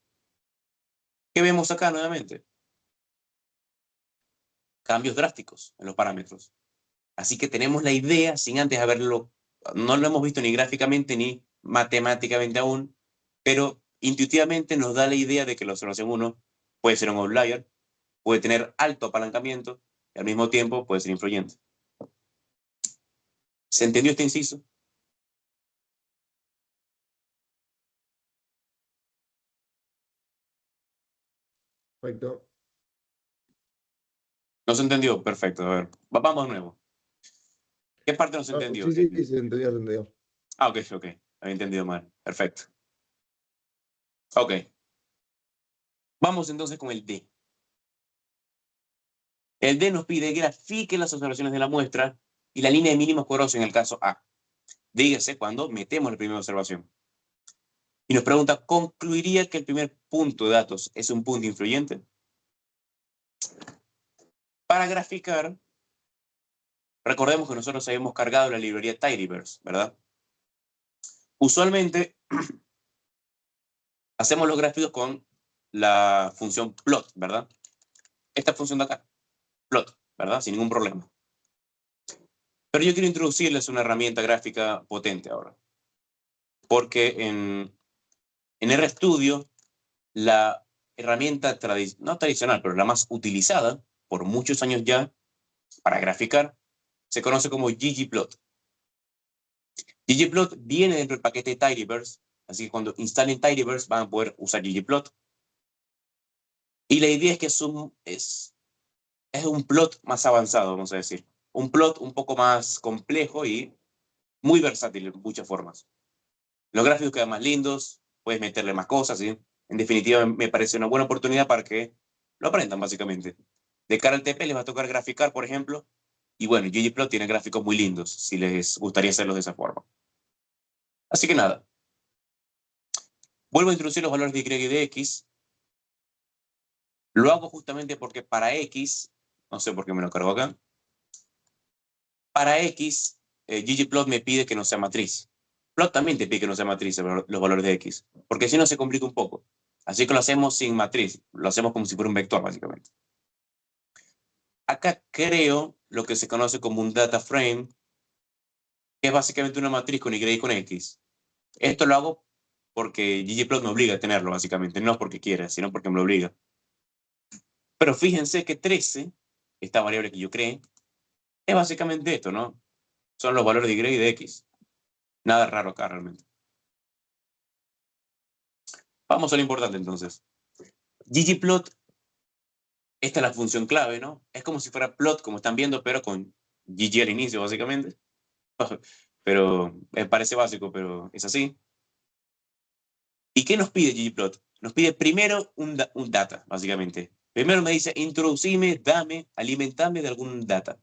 ¿Qué vemos acá nuevamente? Cambios drásticos en los parámetros. Así que tenemos la idea, sin antes haberlo, no lo hemos visto ni gráficamente ni matemáticamente aún, pero intuitivamente nos da la idea de que la observación 1 puede ser un outlier, puede tener alto apalancamiento y al mismo tiempo puede ser influyente. ¿Se entendió este inciso? Perfecto. ¿No se entendió? Perfecto. A ver, vamos de nuevo. ¿Qué parte no se entendió? Sí, se entendió, se entendió. Ah, ok. Había entendido mal. Perfecto. Ok. Vamos entonces con el D. El D nos pide que grafique las observaciones de la muestra y la línea de mínimos cuadrados en el caso A. Dígase cuando metemos la primera observación. Y nos pregunta, ¿concluiría que el primer punto de datos es un punto influyente? Para graficar, recordemos que nosotros habíamos cargado la librería Tidyverse, ¿verdad? Usualmente hacemos los gráficos con la función plot, ¿verdad? Esta función de acá, plot, ¿verdad? Sin ningún problema. Pero yo quiero introducirles una herramienta gráfica potente ahora. Porque en RStudio, la herramienta no tradicional, pero la más utilizada por muchos años ya para graficar, se conoce como ggplot. ggplot viene dentro del paquete de Tidyverse, así que cuando instalen Tidyverse van a poder usar ggplot. Y la idea es que es un plot más avanzado, vamos a decir. Un plot un poco más complejo y muy versátil en muchas formas. Los gráficos quedan más lindos, puedes meterle más cosas, ¿sí? En definitiva, me parece una buena oportunidad para que lo aprendan, básicamente. De cara al TP les va a tocar graficar, por ejemplo, y bueno, ggplot tiene gráficos muy lindos, si les gustaría hacerlos de esa forma. Así que nada. Vuelvo a introducir los valores de y y de x. Lo hago justamente porque para x, no sé por qué me lo cargo acá, para x, ggplot me pide que no sea matriz. Plot también te pide que no sea matriz los valores de x, porque si no se complica un poco. Así que lo hacemos sin matriz, lo hacemos como si fuera un vector, básicamente. Acá creo lo que se conoce como un data frame, que es básicamente una matriz con y y con x. Esto lo hago porque ggplot me obliga a tenerlo, básicamente. No porque quiera, sino porque me lo obliga. Pero fíjense que 13, esta variable que yo creé, es básicamente esto, ¿no? Son los valores de y de x. Nada raro acá realmente. Vamos a lo importante entonces. ggplot, esta es la función clave, ¿no? Es como si fuera plot, como están viendo, pero con gg al inicio, básicamente. Pero parece básico, pero es así. ¿Y qué nos pide ggplot? Nos pide primero un data, básicamente. Primero me dice, introducime, dame, alimentame de algún data.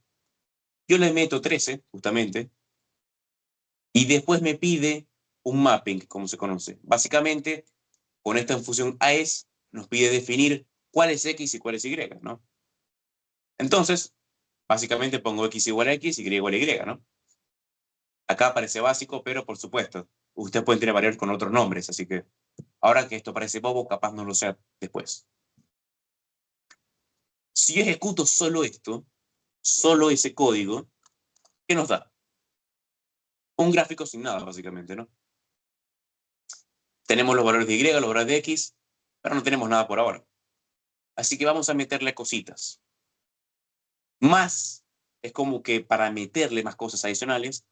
Yo le meto 13, justamente, y después me pide un mapping, como se conoce. Básicamente, con esta función AES, nos pide definir cuál es X y cuál es Y, ¿no? Entonces, básicamente pongo X igual a X y Y igual a Y, ¿no? Acá parece básico, pero por supuesto, ustedes pueden tener variables con otros nombres, así que ahora que esto parece bobo, capaz no lo sea después. Si yo ejecuto solo esto, solo ese código, ¿qué nos da? Un gráfico sin nada, básicamente, ¿no? Tenemos los valores de Y, los valores de X, pero no tenemos nada por ahora. Así que vamos a meterle cositas. Más es como que para meterle más cosas adicionales,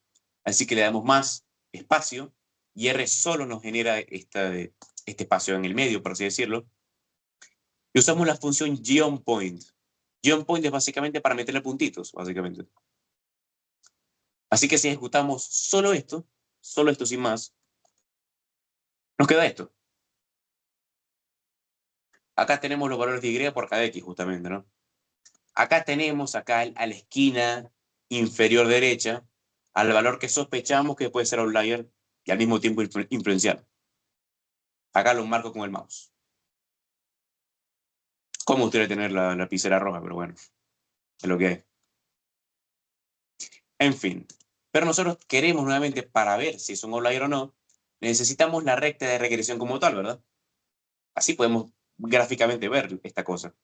así que le damos más espacio y R solo nos genera este espacio en el medio, por así decirlo. Y usamos la función geonPoint. GeonPoint es básicamente para meterle puntitos, básicamente. Así que si ejecutamos solo esto sin más, nos queda esto. Acá tenemos los valores de Y por cada X, justamente, ¿no? Acá tenemos, a la esquina inferior derecha, al valor que sospechamos que puede ser outlier y al mismo tiempo influencial. Acá lo marco con el mouse. Como usted debe tener la lapicera roja, pero bueno, es lo que hay. En fin, pero nosotros queremos nuevamente, para ver si es un outlier o no, necesitamos la recta de regresión como tal, ¿verdad? Así podemos gráficamente ver esta cosa.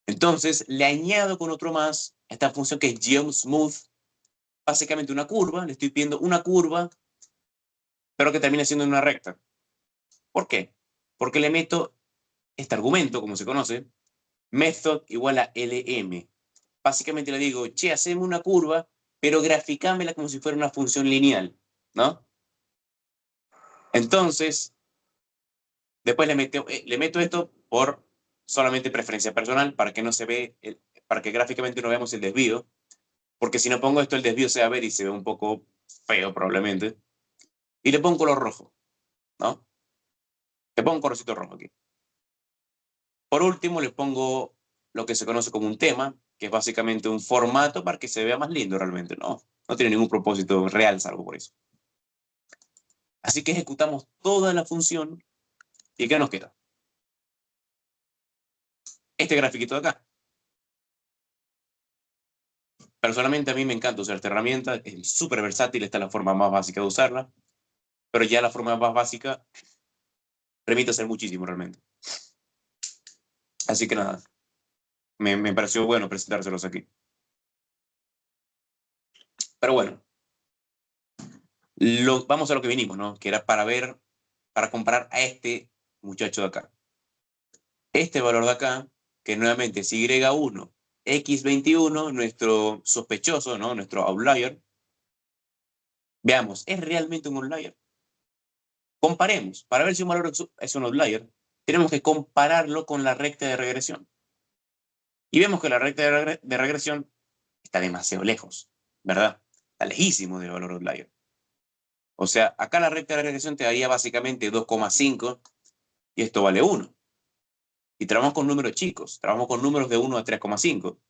Entonces, le añado con otro más a esta función que es geoSmooth, básicamente una curva, le estoy pidiendo una curva, pero que termine siendo una recta. ¿Por qué? Porque le meto este argumento, como se conoce, method igual a lm. Básicamente le digo, che, haceme una curva, pero graficámela como si fuera una función lineal, ¿no? Entonces, después le meto esto por solamente preferencia personal, para que no se ve, para que gráficamente no veamos el desvío, porque si no pongo esto, el desvío se va a ver y se ve un poco feo probablemente. Y le pongo color rojo, ¿no? Le pongo un colorcito rojo aquí. Por último, le pongo lo que se conoce como un tema, que es básicamente un formato para que se vea más lindo realmente, ¿no? No tiene ningún propósito real, salvo por eso. Así que ejecutamos toda la función y ¿qué nos queda? Este grafiquito de acá. Personalmente a mí me encanta usar esta herramienta, es súper versátil, esta es la forma más básica de usarla, pero ya la forma más básica permite hacer muchísimo realmente. Así que nada, me pareció bueno presentárselos aquí. Pero bueno, vamos a lo que vinimos, ¿no? Que era para comparar a este muchacho de acá. Este valor de acá, que nuevamente es Y1, X21, nuestro sospechoso, ¿no? Nuestro outlier. Veamos, ¿es realmente un outlier? Comparemos. Para ver si un valor es un outlier, tenemos que compararlo con la recta de regresión. Y vemos que la recta de regresión está demasiado lejos, ¿verdad? Está lejísimo del valor outlier. O sea, acá la recta de regresión te daría básicamente 2,5 y esto vale 1. Y trabajamos con números chicos, trabajamos con números de 1 a 3,5.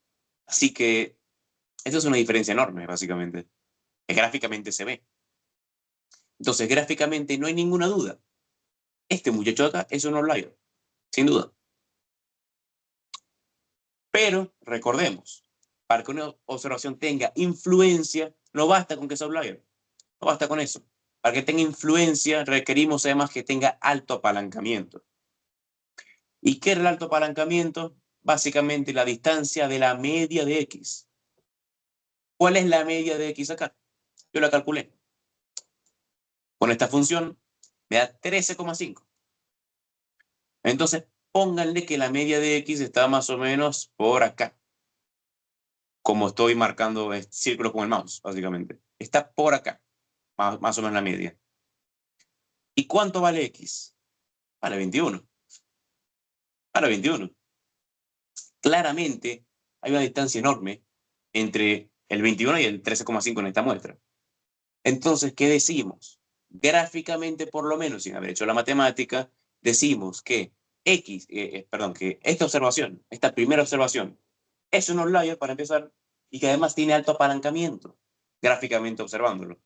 Así que esto es una diferencia enorme, básicamente, que gráficamente se ve. Entonces, gráficamente no hay ninguna duda. Este muchacho de acá es un outlier, sin duda. Pero, recordemos, para que una observación tenga influencia, no basta con que sea outlier. No basta con eso. Para que tenga influencia, requerimos además que tenga alto apalancamiento. ¿Y qué es el alto apalancamiento? Básicamente la distancia de la media de X. ¿Cuál es la media de X acá? Yo la calculé. Con esta función me da 13,5. Entonces, pónganle que la media de X está más o menos por acá. Como estoy marcando círculos con el mouse, básicamente. Está por acá, más o menos la media. ¿Y cuánto vale X? Vale 21. Vale 21. Claramente hay una distancia enorme entre el 21 y el 13,5 en esta muestra. Entonces, ¿qué decimos? Gráficamente, por lo menos, sin haber hecho la matemática, decimos que que esta observación, esta primera observación, es un outlier para empezar y que además tiene alto apalancamiento, gráficamente observándolo.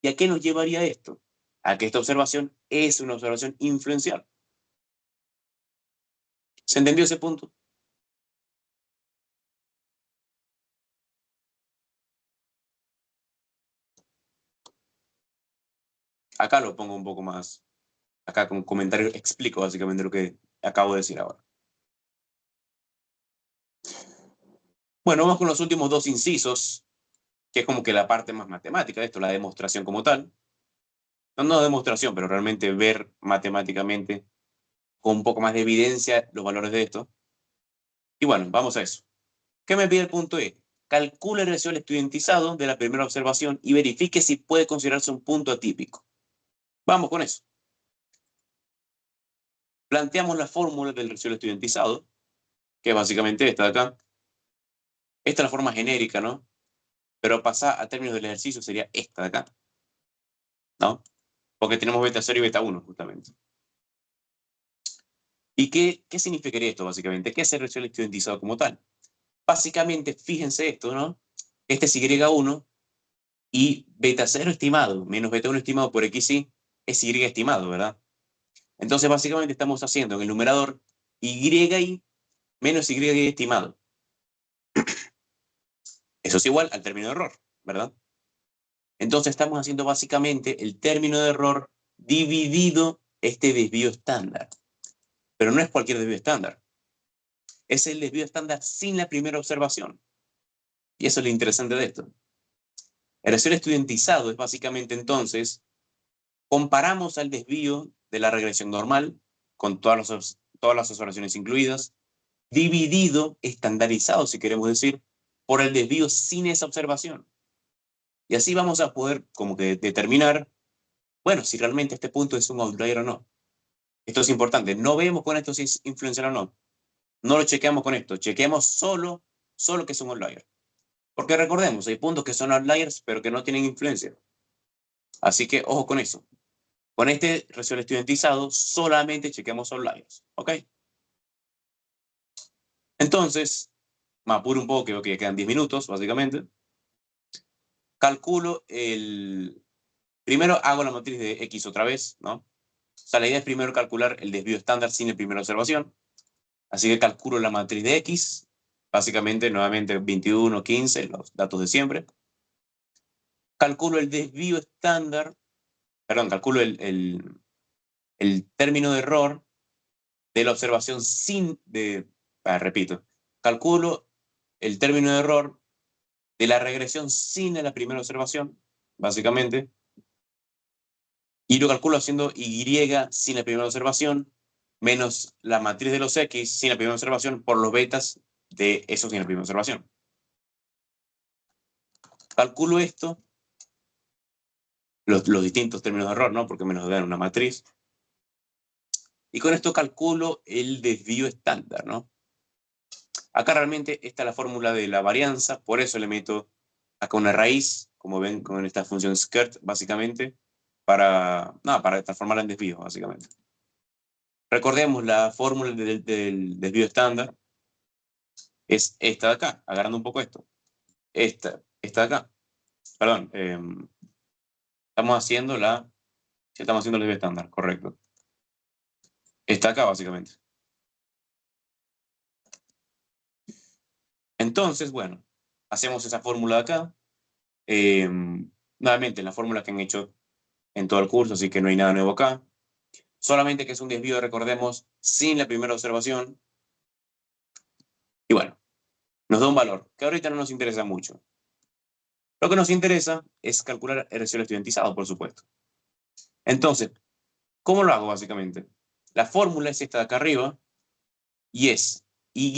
¿Y a qué nos llevaría esto? A que esta observación es una observación influencial. ¿Se entendió ese punto? Acá lo pongo un poco más, acá con comentario explico básicamente lo que acabo de decir ahora. Bueno, vamos con los últimos dos incisos, que es como que la parte más matemática de esto, la demostración como tal. No demostración, pero realmente ver matemáticamente con un poco más de evidencia los valores de esto. Y bueno, vamos a eso. ¿Qué me pide el punto E? Calcule el residual estudiantizado de la primera observación y verifique si puede considerarse un punto atípico. Vamos con eso. Planteamos la fórmula del residual estudiantizado, que es básicamente esta de acá. Esta es la forma genérica, ¿no? Pero pasar a términos del ejercicio sería esta de acá, ¿no? Porque tenemos beta 0 y beta 1, justamente. ¿Y qué significaría esto, básicamente? ¿Qué es el residual estudiantizado como tal? Básicamente, fíjense esto, ¿no? Este es Y1 y beta 0 estimado menos beta 1 estimado por XY es Y estimado, ¿verdad? Entonces, básicamente estamos haciendo en el numerador YI menos YI estimado. Eso es igual al término de error, ¿verdad? Entonces estamos haciendo básicamente el término de error dividido este desvío estándar. Pero no es cualquier desvío estándar. Es el desvío estándar sin la primera observación. Y eso es lo interesante de esto. El residual estudiantizado es básicamente entonces, comparamos al desvío de la regresión normal, con todas las observaciones incluidas, dividido, estandarizado, si queremos decir, por el desvío sin esa observación. Y así vamos a poder como que determinar, bueno, si realmente este punto es un outlier o no. Esto es importante. No vemos con esto si es influencial o no. No lo chequeamos con esto. Chequeamos solo que es un outlier. Porque recordemos, hay puntos que son outliers, pero que no tienen influencia. Así que ojo con eso. Con este residual estudiantizado solamente chequeamos outliers. ¿Ok? Entonces, me apuro un poco, creo que ya quedan 10 minutos, básicamente. Calculo el... Primero hago la matriz de X otra vez, ¿no? O sea, la idea es primero calcular el desvío estándar sin la primera observación. Así que calculo la matriz de X, básicamente, nuevamente 21, 15, los datos de siempre. Calculo el desvío estándar, perdón, calculo el término de error de la observación repito, calculo el término de error de la regresión sin la primera observación, básicamente, y lo calculo haciendo Y sin la primera observación, menos la matriz de los X sin la primera observación por los betas de esos sin la primera observación. Calculo esto, los distintos términos de error, ¿no? Porque me nos dan una matriz. Y con esto calculo el desvío estándar, ¿no? Acá realmente esta es la fórmula de la varianza, por eso le meto acá una raíz, como ven con esta función skirt, básicamente, para transformarla en desvío, básicamente. Recordemos la fórmula del desvío estándar, es esta de acá, agarrando un poco esto. Esta de acá. Perdón, estamos haciendo el desvío estándar, correcto. Esta de acá, básicamente. Entonces, bueno, hacemos esa fórmula de acá. Nuevamente, la fórmula que han hecho en todo el curso, así que no hay nada nuevo acá. Solamente que es un desvío, recordemos, sin la primera observación. Y bueno, nos da un valor, que ahorita no nos interesa mucho. Lo que nos interesa es calcular el residual estudiantizado, por supuesto. Entonces, ¿cómo lo hago, básicamente? La fórmula es esta de acá arriba, y es Y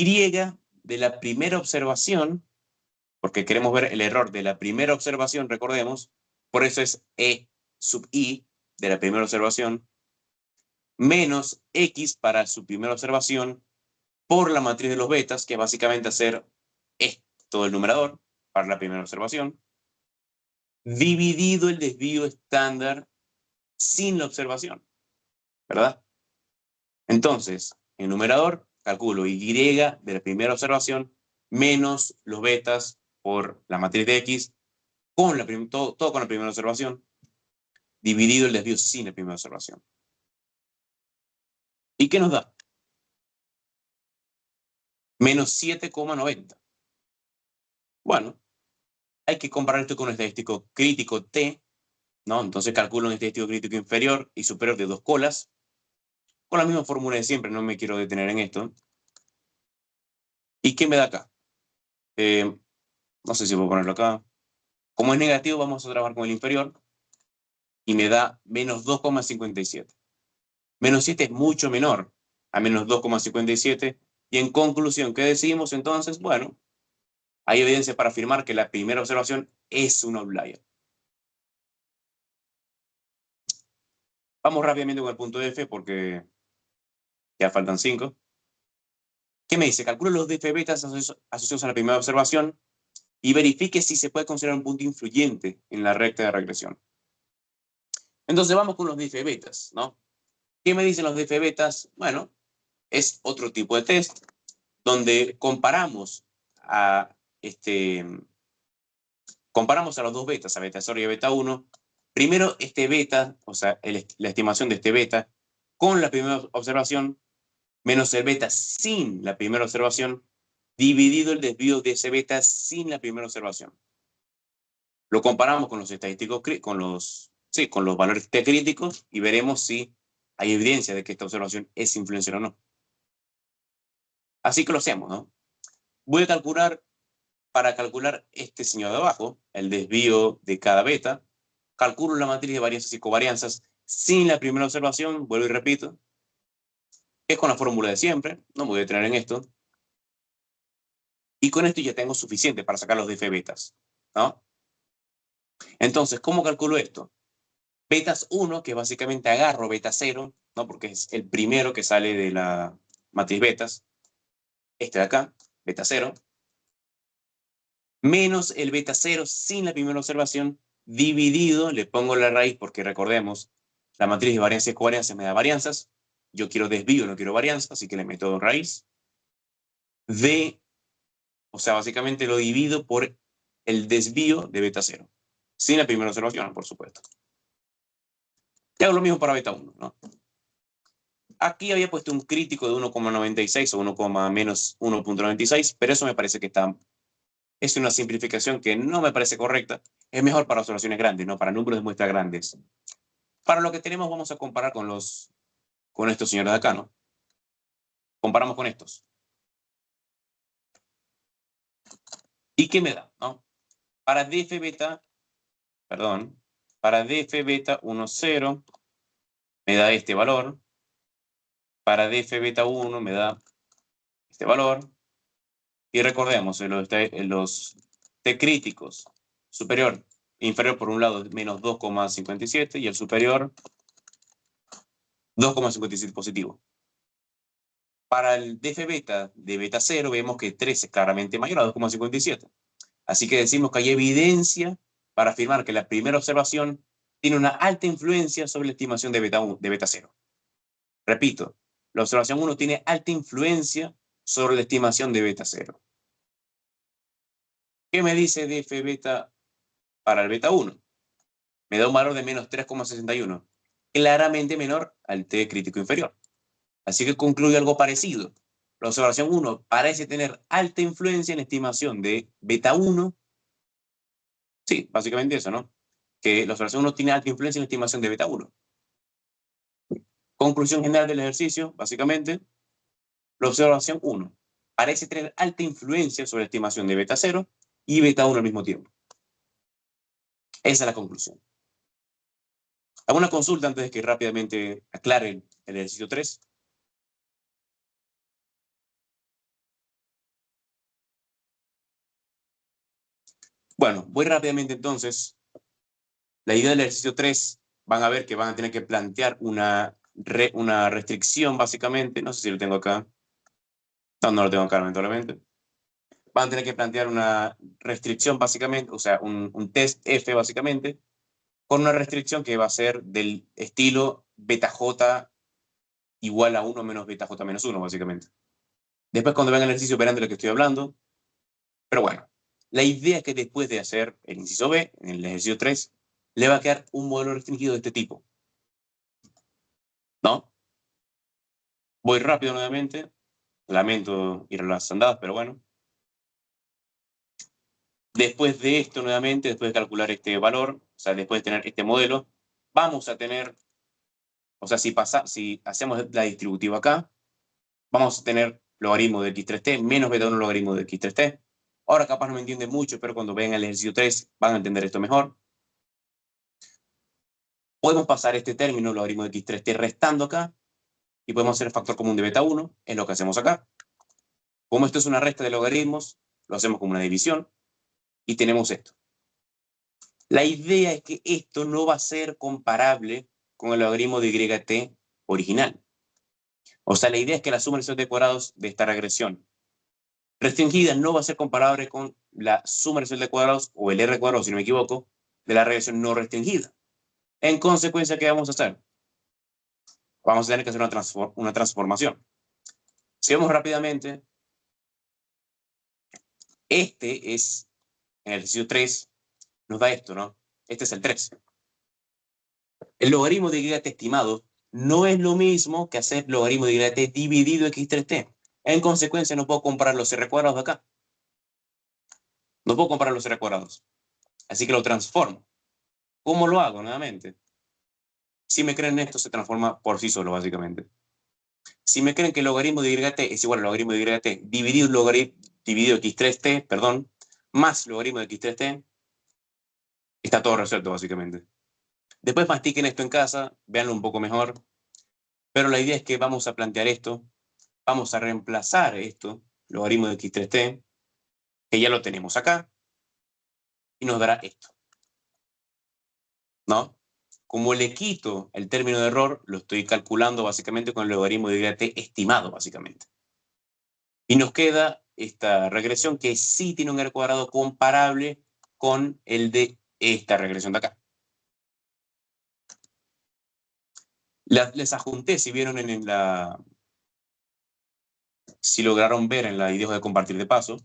de la primera observación, porque queremos ver el error de la primera observación, recordemos, por eso es E sub I de la primera observación, menos X para su primera observación, por la matriz de los betas, que es básicamente hacer esto del numerador para la primera observación, dividido el desvío estándar sin la observación, ¿verdad? Entonces, en el numerador calculo Y de la primera observación menos los betas por la matriz de X, con todo con la primera observación, dividido el desvío sin la primera observación. ¿Y qué nos da? Menos 7,90. Bueno, hay que comparar esto con un estadístico crítico T, ¿no? Entonces calculo un estadístico crítico inferior y superior de 2 colas, con la misma fórmula de siempre, no me quiero detener en esto. ¿Y qué me da acá? no sé si puedo ponerlo acá. Como es negativo, vamos a trabajar con el inferior y me da menos 2,57. Menos 7 es mucho menor a menos 2,57. Y en conclusión, ¿qué decimos entonces? Bueno, hay evidencia para afirmar que la primera observación es un outlier. Vamos rápidamente con el punto F porque ya faltan 5. ¿Qué me dice? Calcule los df betas asociados a la primera observación y verifique si se puede considerar un punto influyente en la recta de regresión. Entonces vamos con los df betas, ¿no? ¿Qué me dicen los df betas? Bueno, es otro tipo de test donde comparamos a los dos betas, a beta 0 y a beta 1. Primero este beta, o sea, la estimación de este beta con la primera observación menos el beta sin la primera observación dividido el desvío de ese beta sin la primera observación. Lo comparamos con los estadísticos, con los valores T críticos y veremos si hay evidencia de que esta observación es influencial o no. Así que lo hacemos, ¿no? Voy a calcular, para calcular este señor de abajo, el desvío de cada beta, calculo la matriz de varianzas y covarianzas sin la primera observación, vuelvo y repito, es con la fórmula de siempre, no me voy a detener en esto. Y con esto ya tengo suficiente para sacar los df betas, ¿no? Entonces, ¿cómo calculo esto? Betas 1, que básicamente agarro beta 0, ¿no? Porque es el primero que sale de la matriz betas. Este de acá, beta 0. Menos el beta 0 sin la primera observación, dividido, le pongo la raíz, porque recordemos, la matriz de varianzas y covarianzas me da varianzas. Yo quiero desvío, no quiero varianza, así que le meto raíz. O sea, básicamente lo divido por el desvío de beta 0. Sin la primera observación, por supuesto. Y hago lo mismo para beta 1, ¿no? Aquí había puesto un crítico de 1,96 o 1,-1.96, pero eso me parece que es una simplificación que no me parece correcta. Es mejor para observaciones grandes, ¿no? Para números de muestras grandes. Para lo que tenemos vamos a comparar con estos señores de acá, ¿no? Comparamos con estos. ¿Y qué me da, no? Para df beta 1, 0, me da este valor. Para df beta 1 me da este valor. Y recordemos, los T críticos, superior e inferior por un lado menos 2,57 y el superior 2,57 positivo. Para el df beta de beta 0 vemos que 3 es claramente mayor a 2,57. Así que decimos que hay evidencia para afirmar que la primera observación tiene una alta influencia sobre la estimación de beta 0. Repito, la observación 1 tiene alta influencia sobre la estimación de beta 0. ¿Qué me dice df beta para el beta 1? Me da un valor de menos 3,61, claramente menor al T crítico inferior. Así que concluye algo parecido. La observación 1 parece tener alta influencia en la estimación de beta 1. Sí, básicamente eso, ¿no? Que la observación 1 tiene alta influencia en la estimación de beta 1. Conclusión general del ejercicio, básicamente, la observación 1 parece tener alta influencia sobre la estimación de beta 0 y beta 1 al mismo tiempo. Esa es la conclusión. ¿Alguna consulta antes de que rápidamente aclare el ejercicio 3? Bueno, voy rápidamente entonces. La idea del ejercicio 3, van a ver que van a tener que plantear una restricción básicamente. No sé si lo tengo acá. No lo tengo acá lamentablemente. Van a tener que plantear una restricción básicamente, o sea, un test F básicamente, con una restricción que va a ser del estilo beta J igual a 1 menos beta J menos 1 básicamente. Después cuando vean el ejercicio verán de lo que estoy hablando. Pero bueno, la idea es que después de hacer el inciso B, en el ejercicio 3, le va a quedar un modelo restringido de este tipo. ¿No? Voy rápido nuevamente. Lamento ir a las andadas, pero bueno. Después de esto nuevamente, después de calcular este valor, o sea, después de tener este modelo, vamos a tener, o sea, si hacemos la distributiva acá, vamos a tener logaritmo de x3t menos beta 1 logaritmo de x3t. Ahora capaz no me entienden mucho, pero cuando vean el ejercicio 3 van a entender esto mejor. Podemos pasar este término, logaritmo de x3t, restando acá, y podemos hacer el factor común de beta 1, es lo que hacemos acá. Como esto es una resta de logaritmos, lo hacemos como una división, y tenemos esto. La idea es que esto no va a ser comparable con el logaritmo de yt original. O sea, la idea es que la suma de de cuadrados de esta regresión restringida no va a ser comparable con la suma de cuadrados, o el r cuadrado, si no me equivoco, de la regresión no restringida. En consecuencia, ¿qué vamos a hacer? Vamos a tener que hacer una transformación. Si vemos rápidamente, este es, en el ejercicio 3, nos da esto, ¿no? Este es el 3. El logaritmo de y estimado no es lo mismo que hacer logaritmo de y dividido x3t. En consecuencia, no puedo comparar los r cuadrados de acá. No puedo comparar los r cuadrados. Así que lo transformo. ¿Cómo lo hago nuevamente? Si me creen esto, se transforma por sí solo, básicamente. Si me creen que el logaritmo de yt es igual al logaritmo de yt dividido x3t, perdón, más logaritmo de x3t, está todo resuelto, básicamente. Después mastiquen esto en casa, véanlo un poco mejor, pero la idea es que vamos a plantear esto, vamos a reemplazar esto, logaritmo de x3t, que ya lo tenemos acá, y nos dará esto, ¿no? Como le quito el término de error, lo estoy calculando básicamente con el logaritmo de yt estimado, básicamente. Y nos queda esta regresión que sí tiene un r cuadrado comparable con el de esta regresión de acá. Les adjunté, si vieron si lograron ver en la idea de compartir de paso,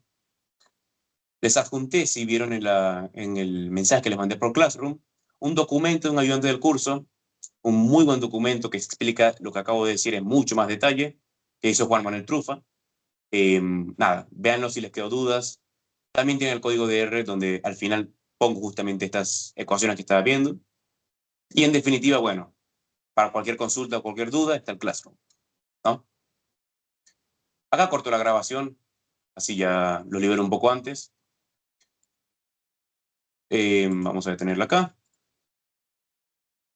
les adjunté, si vieron en el mensaje que les mandé por Classroom, un documento de un ayudante del curso, un muy buen documento que explica lo que acabo de decir en mucho más detalle, que hizo Juan Manuel Trufa. Nada, véanlo si les quedó dudas. También tiene el código de R donde al final pongo justamente estas ecuaciones que estaba viendo. Y en definitiva, bueno, para cualquier consulta o cualquier duda está el Classroom, ¿no? Acá corto la grabación, así ya lo libero un poco antes. Vamos a detenerla acá.